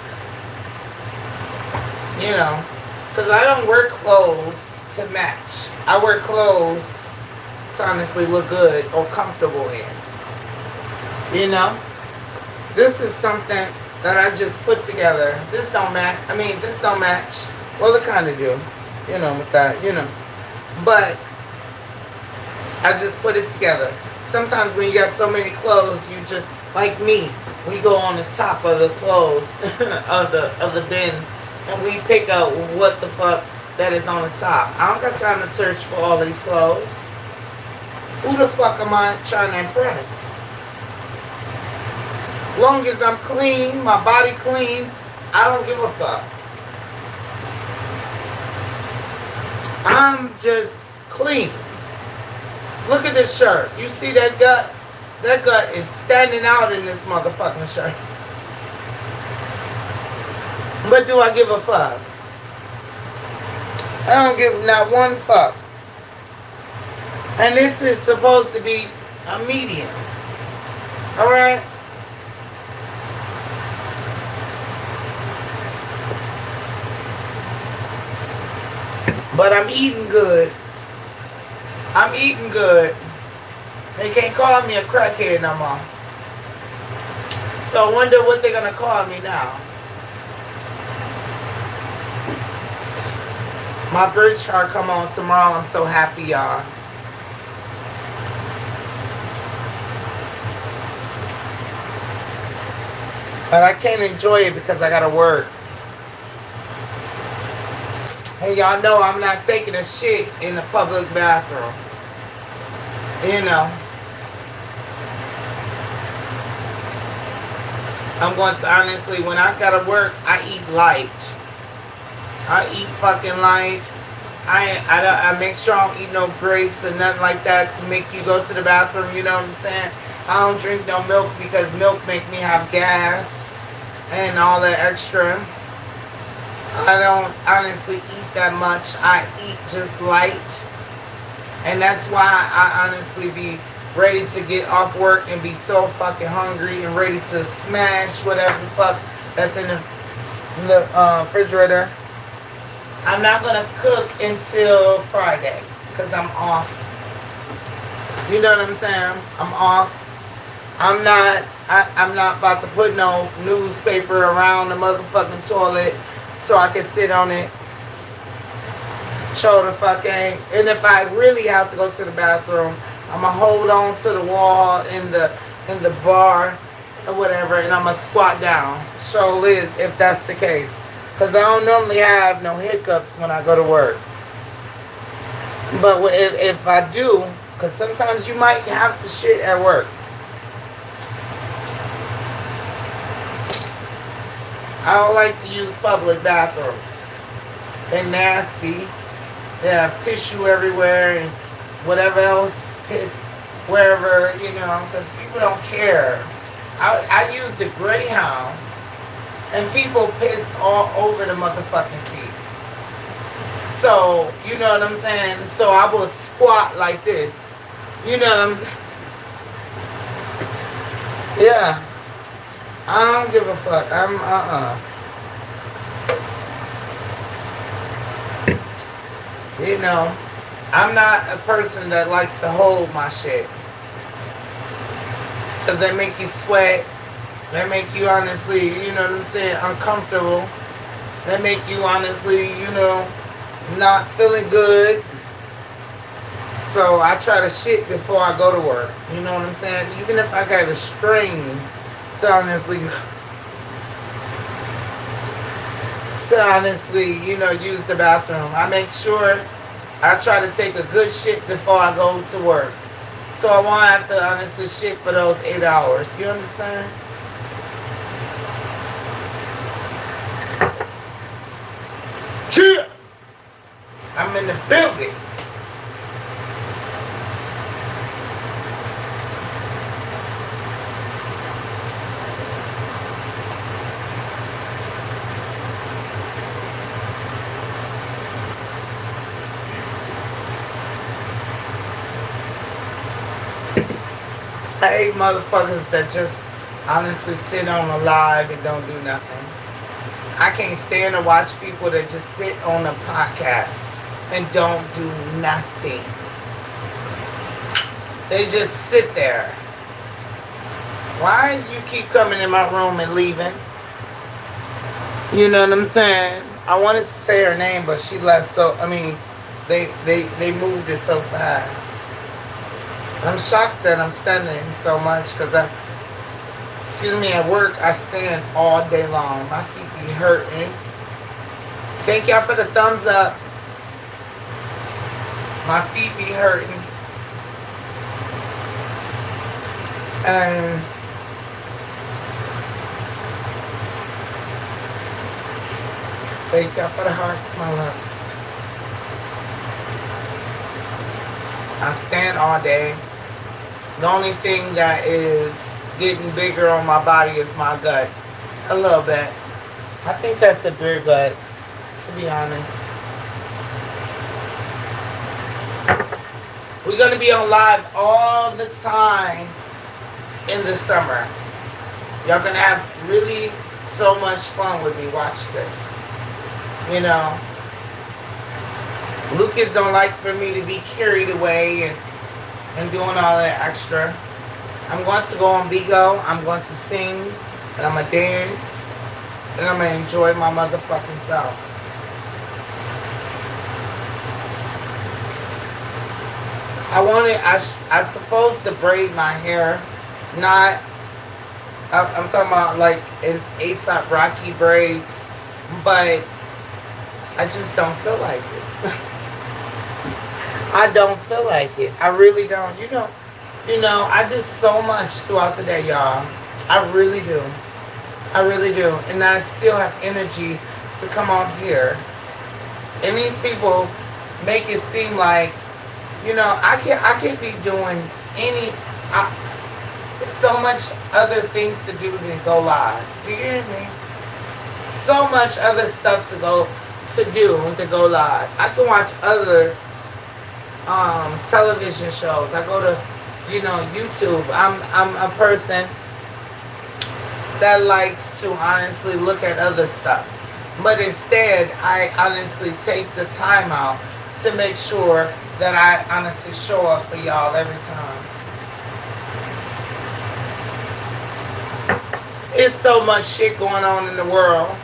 You know, because I don't wear clothes to match. I wear clothes to honestly look good or comfortable in. You know, this is something that I just put together. This don't match. I mean, this don't match. Well, it kind of do, you know, with that, you know. But I just put it together. Sometimes when you got so many clothes, you just, like me, we go on the top of the clothes of the bin, and we pick out what the fuck that is on the top. I don't got time to search for all these clothes. Who the fuck am I trying to impress? Long as I'm clean, my body clean, I don't give a fuck. I'm just clean. Look at this shirt. You see that gut? That gut is standing out in this motherfucking shirt. But do I give a fuck? I don't give not one fuck. And this is supposed to be a medium. Alright? But I'm eating good. I'm eating good. They can't call me a crackhead no more. So I wonder what they're going to call me now. My bridge car come on tomorrow. I'm so happy, y'all. But I can't enjoy it because I got to work. Hey, y'all know I'm not taking a shit in the public bathroom. You know. I'm going to honestly, when I gotta work, I eat light. I eat fucking light. I make sure I don't eat no grapes or nothing like that to make you go to the bathroom, you know what I'm saying? I don't drink no milk because milk make me have gas and all that extra. I don't honestly eat that much. I eat just light. And that's why I honestly be ready to get off work and be so fucking hungry and ready to smash whatever the fuck that's in the refrigerator. I'm not going to cook until Friday because I'm off. You know what I'm saying? I'm off. I'm not about to put no newspaper around the motherfucking toilet so I can sit on it. Show the fuck ain't. And if I really have to go to the bathroom, I'm gonna hold on to the wall in the bar or whatever, and I'm gonna squat down. Show Liz if that's the case, cause I don't normally have no hiccups when I go to work. But if I do, cause sometimes you might have to shit at work. I don't like to use public bathrooms. They're nasty. They have tissue everywhere and whatever else, piss wherever, you know, because people don't care. I use the Greyhound and people pissed all over the motherfucking seat. So, you know what I'm saying? So I will squat like this. You know what I'm saying? Yeah. I don't give a fuck. You know, I'm not a person that likes to hold my shit. Because they make you sweat. They make you honestly, you know what I'm saying, uncomfortable. They make you honestly, you know, not feeling good. So I try to shit before I go to work. You know what I'm saying? Even if I got a strain to honestly, you know, use the bathroom. I make sure I try to take a good shit before I go to work. So I won't have to honestly shit for those 8 hours. You understand? Yeah. I'm in the building. I hate motherfuckers that just honestly sit on a live and don't do nothing. I can't stand to watch people that just sit on a podcast and don't do nothing. They just sit there. Why is you keep coming in my room and leaving? You know what I'm saying? I wanted to say her name, but she left so, I mean, they moved it so fast. I'm shocked that I'm standing so much because excuse me, at work I stand all day long. My feet be hurting. Thank y'all for the thumbs up. My feet be hurting. And thank y'all for the hearts, my loves. I stand all day. The only thing that is getting bigger on my body is my gut. A little bit. I think that's a beer gut, to be honest. We're going to be on live all the time in the summer. Y'all going to have really so much fun with me. Watch this. You know, Lucas don't like for me to be carried away and doing all that extra. I'm going to go on Bigo. I'm going to sing. And I'm going to dance. And I'm going to enjoy my motherfucking self. I supposed to braid my hair. Not, I'm talking about like in A$AP Rocky braids. But I just don't feel like it. I don't feel like it. I really don't. You know, I do so much throughout the day, y'all. I really do. I really do. And I still have energy to come on here. And these people make it seem like, you know, I can't be doing so much other things to do than go live. Do you hear me? So much other stuff to go live. I can watch other television shows. I go to, you know, YouTube. I'm a person that likes to honestly look at other stuff. But instead, I honestly take the time out to make sure that I honestly show up for y'all every time. It's so much shit going on in the world.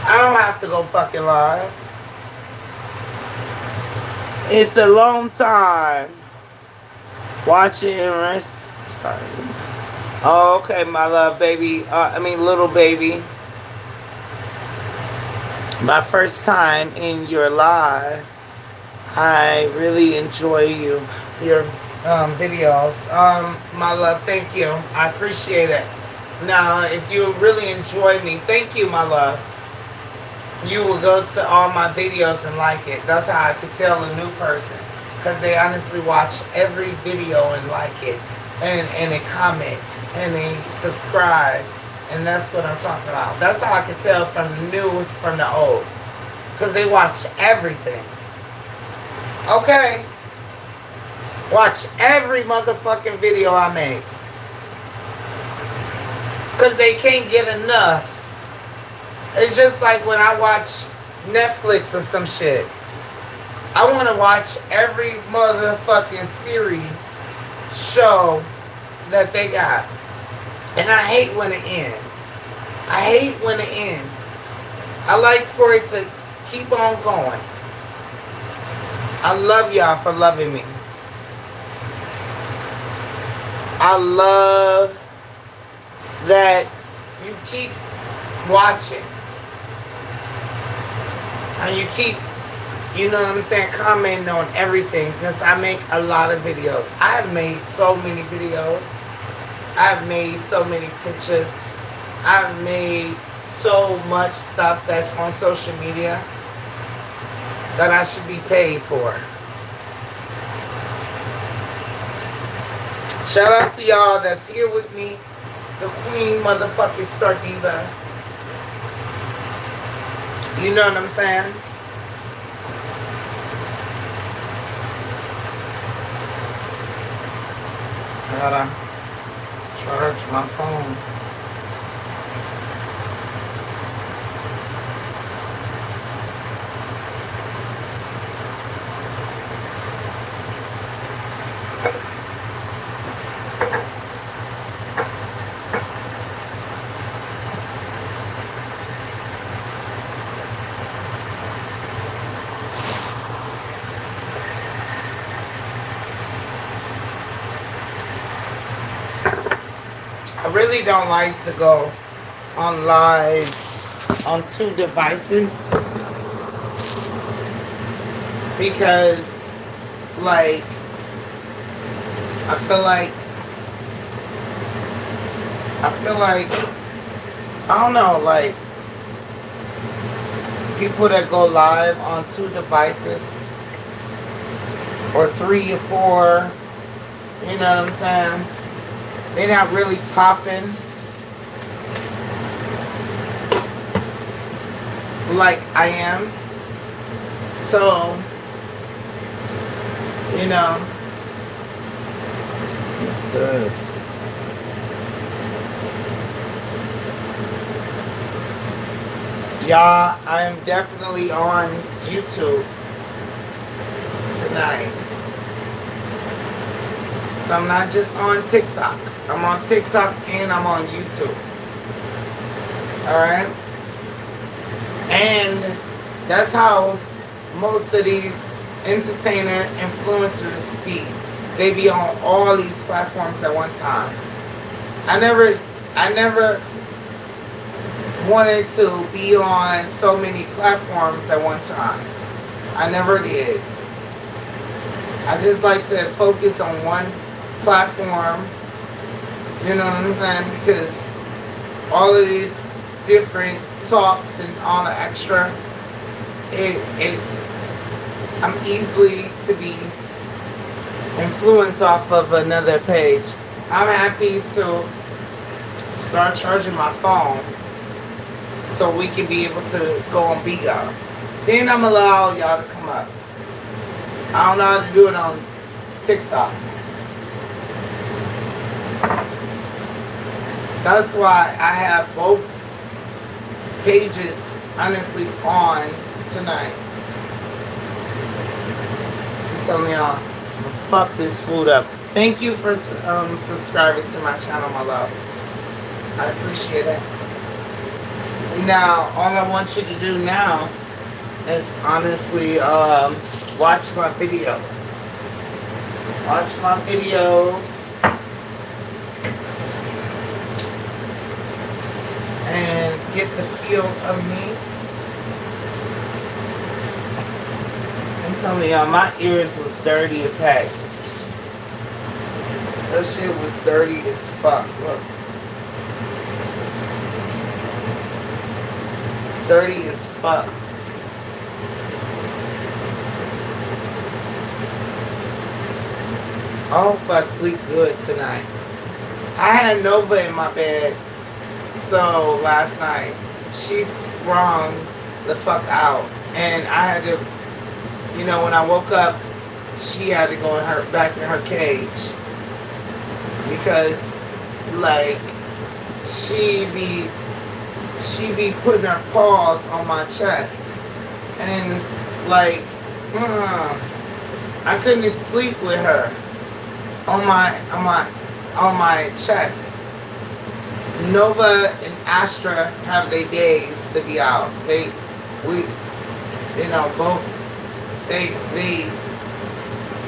I don't have to go fucking live. It's a long time. Watching and rest. Oh, okay, my love, baby. Little baby. My first time in your live. I really enjoy your videos. My love, thank you. I appreciate it. Now, if you really enjoy me, thank you, my love. You will go to all my videos and like it. That's how I could tell a new person. Because they honestly watch every video and like it. And they comment. And they subscribe. And that's what I'm talking about. That's how I can tell from the new from the old. Because they watch everything. Okay? Watch every motherfucking video I make. Because they can't get enough. It's just like when I watch Netflix or some shit. I want to watch every motherfucking series show that they got. And I hate when it ends. I hate when it ends. I like for it to keep on going. I love y'all for loving me. I love that you keep watching. And you keep, you know what I'm saying, commenting on everything. Because I make a lot of videos. I have made so many videos. I've made so many pictures. I've made so much stuff that's on social media that I should be paid for. Shout out to y'all that's here with me. The Queen motherfucking Star Diva. You know what I'm saying? I gotta charge my phone. I really don't like to go on live on two devices because, like, I feel like I don't know, like people that go live on two devices or three or four, you know what I'm saying? They're not really popping like I am. So, you know, what's this? Y'all, I am definitely on YouTube tonight. So I'm not just on TikTok. I'm on TikTok and I'm on YouTube. Alright? And that's how most of these entertainer influencers be. They be on all these platforms at one time. I never wanted to be on so many platforms at one time. I never did. I just like to focus on one platform. You know what I'm saying? Because all of these different talks and all the extra, I'm easily to be influenced off of another page. I'm happy to start charging my phone so we can be able to go on Diva. Then I'm allow y'all to come up. I don't know how to do it on TikTok. That's why I have both pages honestly on tonight. I'm telling y'all, fuck this food up. Thank you for subscribing to my channel, my love. I appreciate it. Now, all I want you to do now is honestly watch my videos. Watch my videos. And get the feel of me. I'm telling y'all, my ears was dirty as heck. That shit was dirty as fuck. Look. Dirty as fuck. I hope I sleep good tonight. I had Nova in my bed. So last night, she sprung the fuck out. And I had to, you know, when I woke up, she had to go back in her cage. Because, like, she be putting her paws on my chest. And, like, I couldn't sleep with her on my chest. Nova and Astra have their days to be out. Both,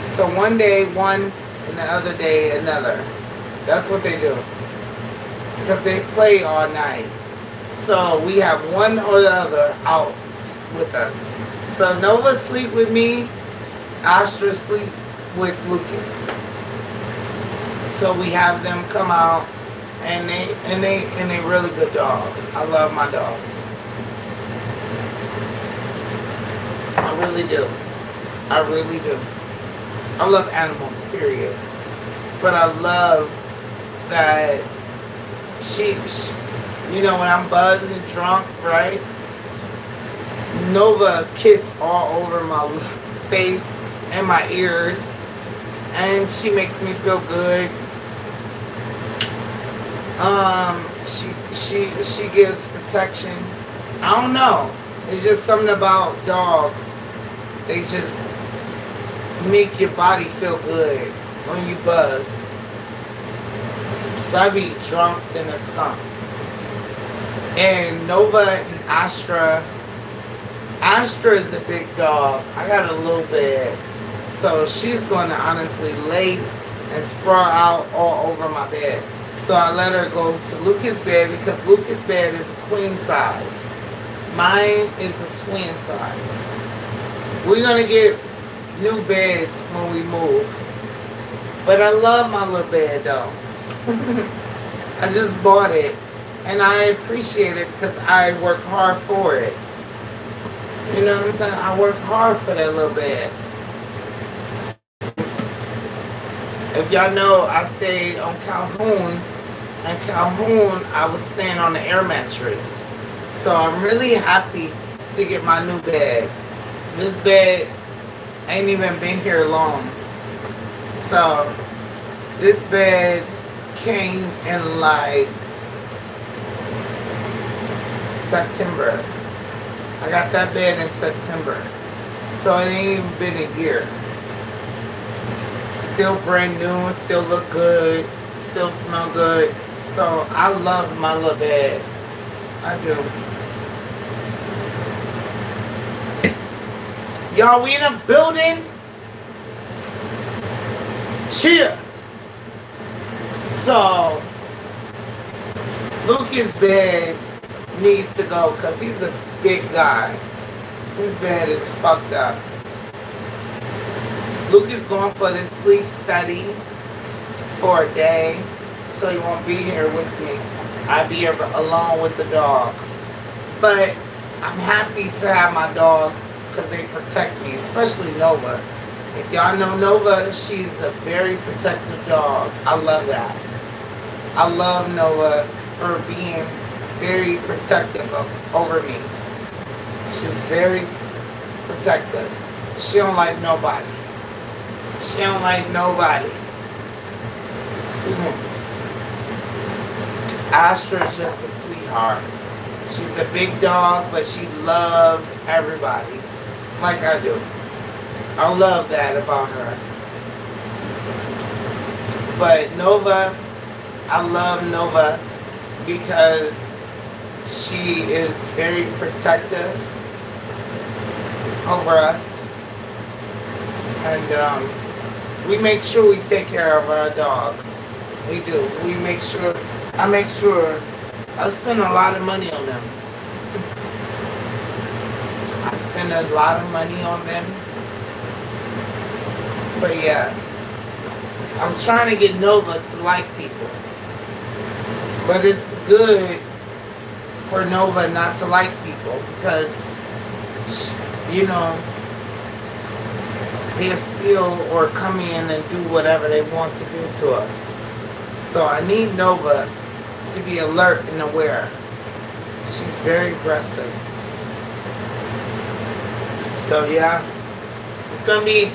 so one day one and the other day another. That's what they do. Because they play all night. So we have one or the other out with us. So Nova sleep with me, Astra sleep with Lucas. So we have them come out. And they really good dogs. I love my dogs. I really do. I really do. I love animals, period. But I love that she you know, when I'm buzzed and drunk, right? Nova kiss all over my face and my ears. And she makes me feel good. She gives protection. I don't know. It's just something about dogs. They just make your body feel good when you buzz. So I be drunk than a skunk. And Nova and Astra is a big dog. I got a little bit. So she's going to honestly lay and sprawl out all over my bed. So I let her go to Lucas' bed because Lucas' bed is a queen size. Mine is a twin size. We're gonna get new beds when we move. But I love my little bed though. I just bought it and I appreciate it because I work hard for it. You know what I'm saying? I work hard for that little bed. If y'all know, I stayed on Calhoun. And Calhoun, I was staying on the air mattress. So I'm really happy to get my new bed. This bed ain't even been here long. So this bed came in like September. I got that bed in September. So it ain't even been a year. Still brand new, still look good, still smell good. So I love my little bed. I do. Y'all, we in a building. Cheer. So Lucas' bed needs to go because he's a big guy. His bed is fucked up. Lucas going for this sleep study for a day, so he won't be here with me. I'll be here alone with the dogs. But I'm happy to have my dogs because they protect me, especially Nova. If y'all know Nova, she's a very protective dog. I love that. I love Nova for being very protective over me. She's very protective. She don't like nobody. She don't like nobody. Excuse me. Astra is just a sweetheart. She's a big dog, but she loves everybody. Like I do. I love that about her. But Nova, I love Nova because she is very protective over us. And we make sure we take care of our dogs. We do. We make sure, I make sure, I spend a lot of money on them. I spend a lot of money on them. But yeah, I'm trying to get Nova to like people. But it's good for Nova not to like people because, you know, they'll steal or come in and do whatever they want to do to us. So I need Nova to be alert and aware. She's very aggressive. So yeah, it's gonna be,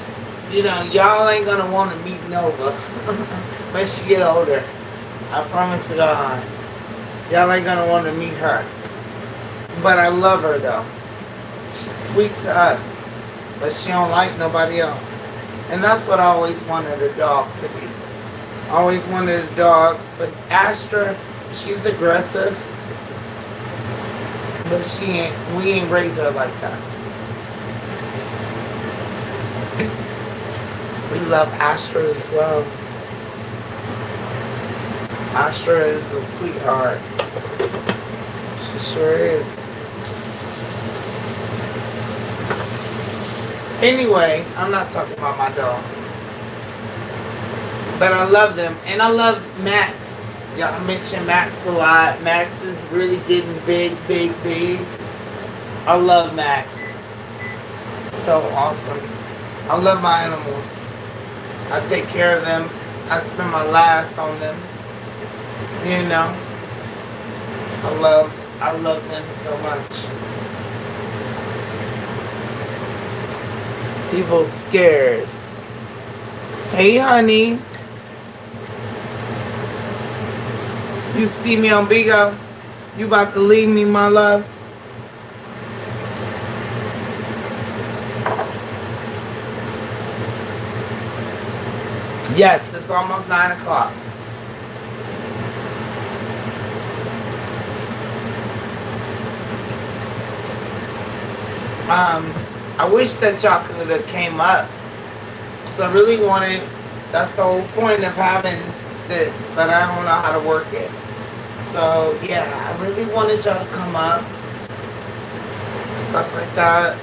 you know, y'all ain't gonna want to meet Nova when she get older. I promise to God. Y'all ain't gonna want to meet her. But I love her though. She's sweet to us, but she don't like nobody else. And that's what I always wanted a dog to be. I always wanted a dog, but Astra, she's aggressive, but we ain't raised her like that. We love Astra as well. Astra is a sweetheart. She sure is. Anyway, I'm not talking about my dogs. But I love them. And I love Max. Y'all mention Max a lot. Max is really getting big, big, big. I love Max. So awesome. I love my animals. I take care of them. I spend my last on them. You know. I love them so much. People scared. Hey, honey. You see me on Bigo? You about to leave me, my love? Yes, it's almost 9 o'clock. I wish that y'all could have came up. So I really wanted, that's the whole point of having this, but I don't know how to work it. So yeah, I really wanted y'all to come up, stuff like that.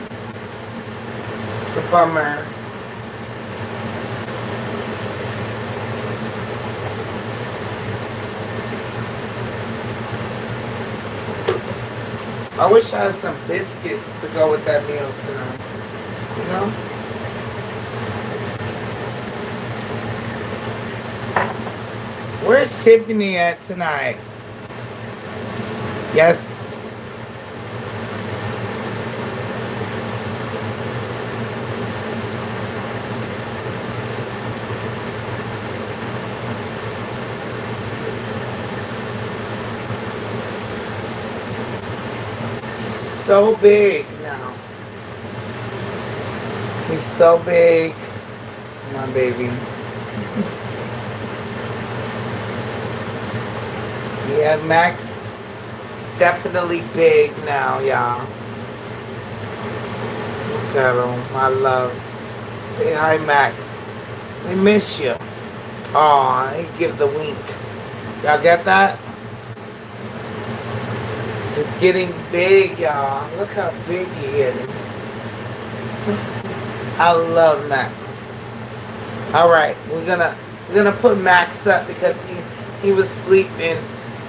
It's a bummer. I wish I had some biscuits to go with that meal tonight. You know? Where's Tiffany at tonight? Yes. He's so big now. He's so big. My baby. Yeah, Max is definitely big now, y'all. Look at him, my love. Say hi, Max. We miss you. Aw, he give the wink. Y'all get that? It's getting big, y'all. Look how big he is. I love Max. All right, we're gonna put Max up because he was sleeping.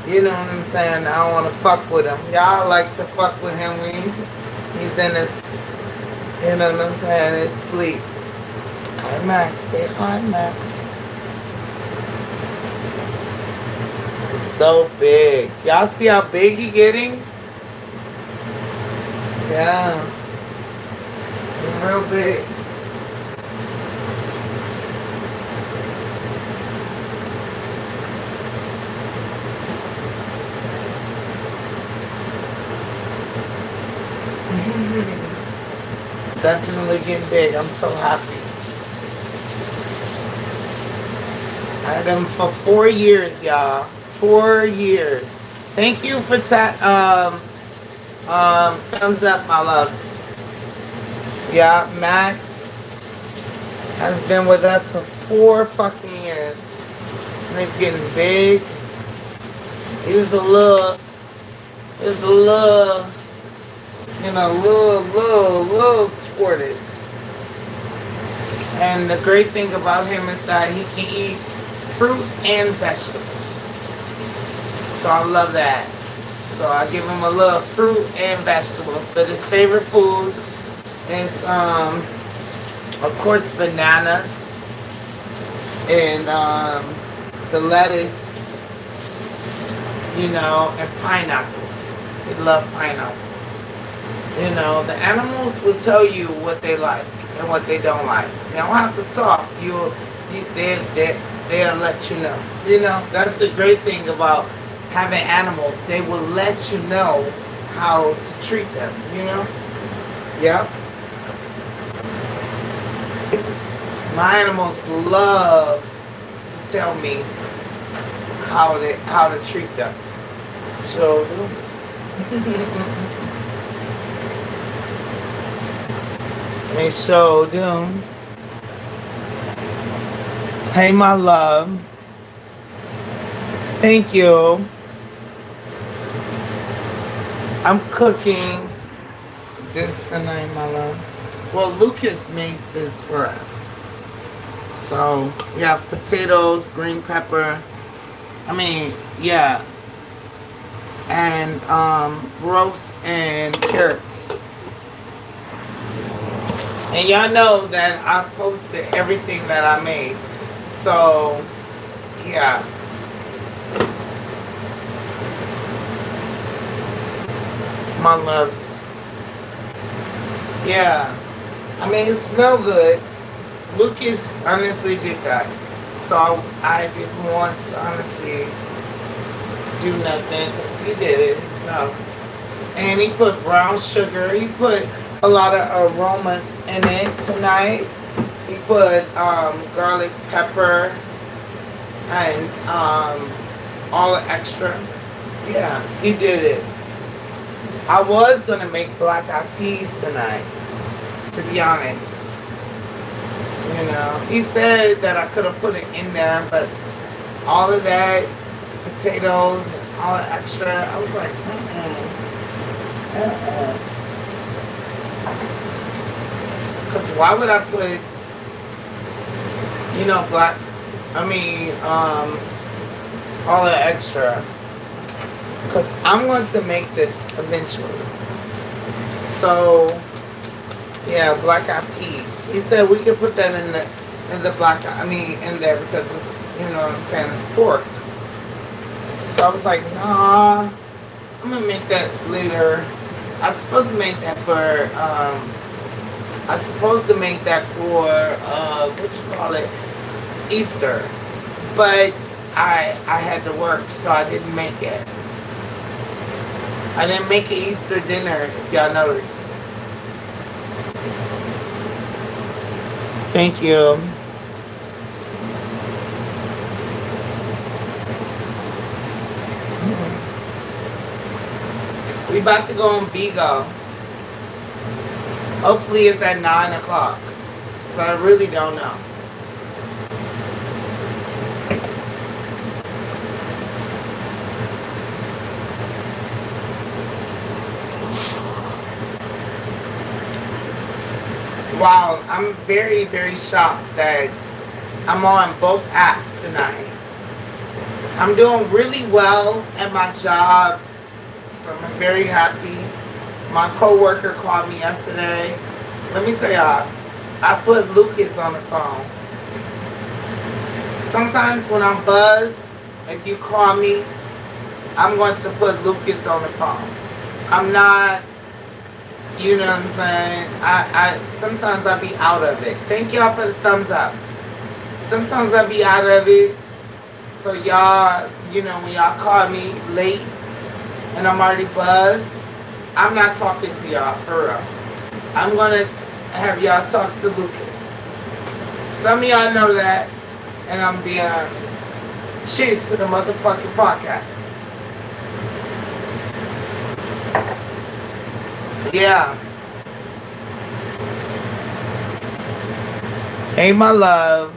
You know what I'm saying? I don't want to fuck with him. Y'all like to fuck with him when he's in his, you know what I'm saying, his sleep. Hi, Max. Say hi, Max. He's so big. Y'all see how big he getting? Yeah. It's real big. It's definitely getting big. I'm so happy. I had him for 4 years, y'all. 4 years. Thank you for thumbs up, my loves. Yeah, Max has been with us for 4 fucking years. And he's getting big. He was a little, you know, little tortoise. And the great thing about him is that he can eat fruit and vegetables. So I love that. So I give him a little fruit and vegetables. But his favorite foods is, of course, bananas and the lettuce, you know, and pineapples. He loves pineapples. You know, the animals will tell you what they like and what they don't like. They don't have to talk. They'll let you know. You know, that's the great thing about having animals. They will let you know how to treat them. You know? Yep. My animals love to tell me how to treat them. So. They sure do. Hey, my love. Thank you. I'm cooking this tonight, my love. Well, Lucas made this for us. So, we have potatoes, green pepper. And roast and carrots. And y'all know that I posted everything that I made. So, yeah. My loves. Yeah. I mean, it smelled good. Lucas honestly did that. So, I didn't want to honestly do nothing because he did it himself. And he put brown sugar. He put a lot of aromas in it tonight. He put garlic pepper and all the extra. Yeah, he did it. I was gonna make black eyed peas tonight, to be honest. You know, he said that I could have put it in there, but all of that, potatoes and all the extra. I was like, because why would I put, black, all the extra? Because I'm going to make this eventually. So, yeah, black eyed peas. He said we could put that in the in there because it's, what I'm saying, it's pork. So I was like, nah, I'm gonna make that later. I was supposed to make that for, what you call it, Easter. But I had to work, so I didn't make it. I didn't make an Easter dinner, if y'all notice. Thank you. We about to go on Bigo. Hopefully it's at 9 o'clock. So I really don't know. Wow, I'm very, very shocked that I'm on both apps tonight. I'm doing really well at my job, so I'm very happy. My coworker called me yesterday. Let me tell y'all, I put Lucas on the phone. Sometimes when I'm buzzed, if you call me, I'm going to put Lucas on the phone. I'm not, you know what I'm saying? I sometimes I be out of it. Thank y'all for the thumbs up. Sometimes I be out of it. So y'all, when y'all call me late and I'm already buzzed, I'm not talking to y'all for real. I'm gonna have y'all talk to Lucas. Some of y'all know that, and I'm being honest. Cheers to the motherfucking podcast. Yeah. Hey, my love.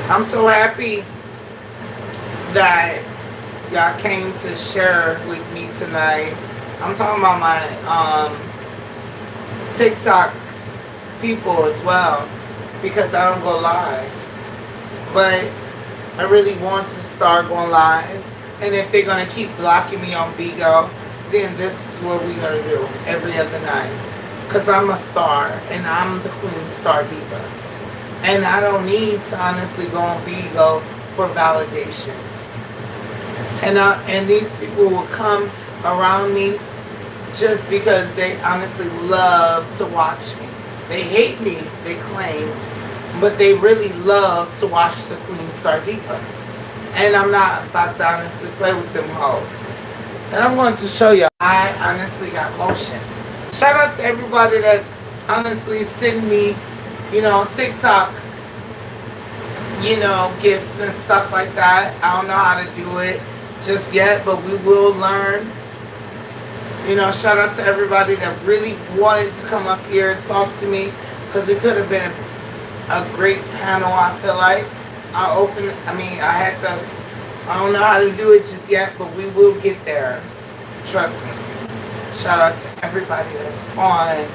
I'm so happy that y'all came to share with me tonight. I'm talking about my TikTok people as well, because I don't go live. But I really want to start going live. And if they're going to keep blocking me on Bigo, then this is what we're going to do every other night. Because I'm a star, and I'm the Queen Star Diva. And I don't need to honestly go on Bigo for validation. And these people will come around me just because they honestly love to watch me. They hate me, they claim, but they really love to watch the Queen Star Diva. And I'm not about to honestly play with them hoes. And I'm going to show you. I honestly got motion. Shout out to everybody that honestly send me, TikTok, gifts and stuff like that. I don't know how to do it just yet, but we will learn. Shout out to everybody that really wanted to come up here and talk to me, because it could have been a great panel, I feel like. I don't know how to do it just yet, but we will get there. Trust me. Shout out to everybody that's on,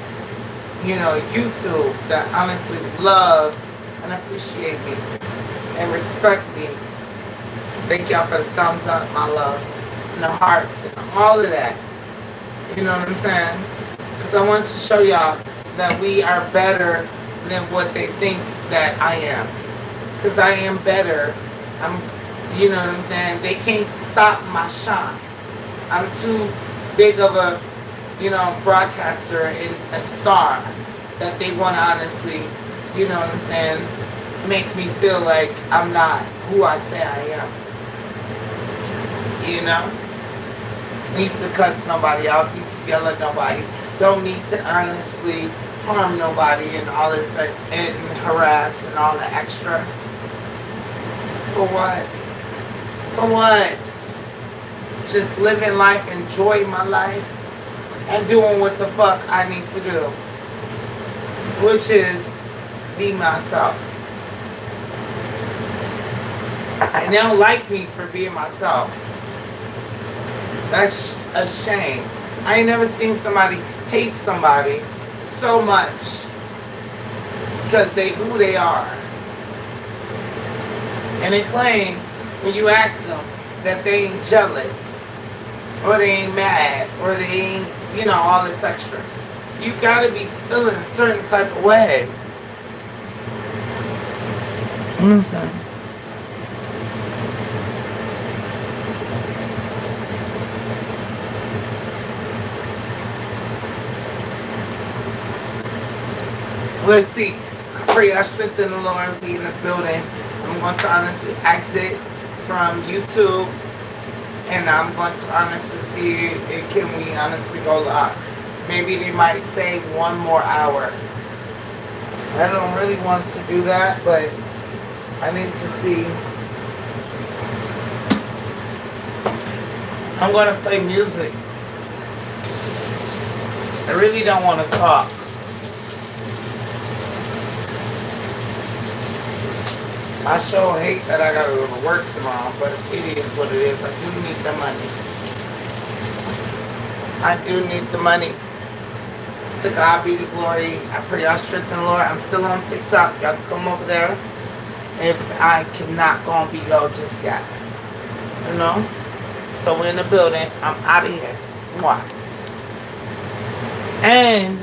YouTube, that honestly love and appreciate me and respect me. Thank y'all for the thumbs up, my loves, and the hearts, and all of that. You know what I'm saying? Because I want to show y'all that we are better than what they think that I am. Because I am better. You know what I'm saying? They can't stop my shine. I'm too big of a, broadcaster and a star that they want to honestly, you know what I'm saying, make me feel like I'm not who I say I am. Need to cuss nobody out, need to yell at nobody, don't need to honestly harm nobody and all this and harass and all the extra. For what? For what? Just living life, enjoy my life, and doing what the fuck I need to do. Which is be myself. And they don't like me for being myself. That's a shame. I ain't never seen somebody hate somebody so much because they who they are. And they claim when you ask them that they ain't jealous or they ain't mad or they ain't, you know, all this extra. You gotta be feeling a certain type of way. Listen. Let's see. I pray I strengthen the Lord be in the building. I'm going to honestly exit from YouTube. And I'm going to honestly see it, can we honestly go live. Maybe they might say 1 more hour. I don't really want to do that, but I need to see. I'm going to play music. I really don't want to talk. I sure hate that I gotta go to work tomorrow, but it is what it is. I do need the money. I do need the money. To God be the glory. I pray y'all strengthen the Lord. I'm still on TikTok. Y'all can come over there if I cannot go on Bigo just yet. You know? So we're in the building. I'm out of here. Mwah. And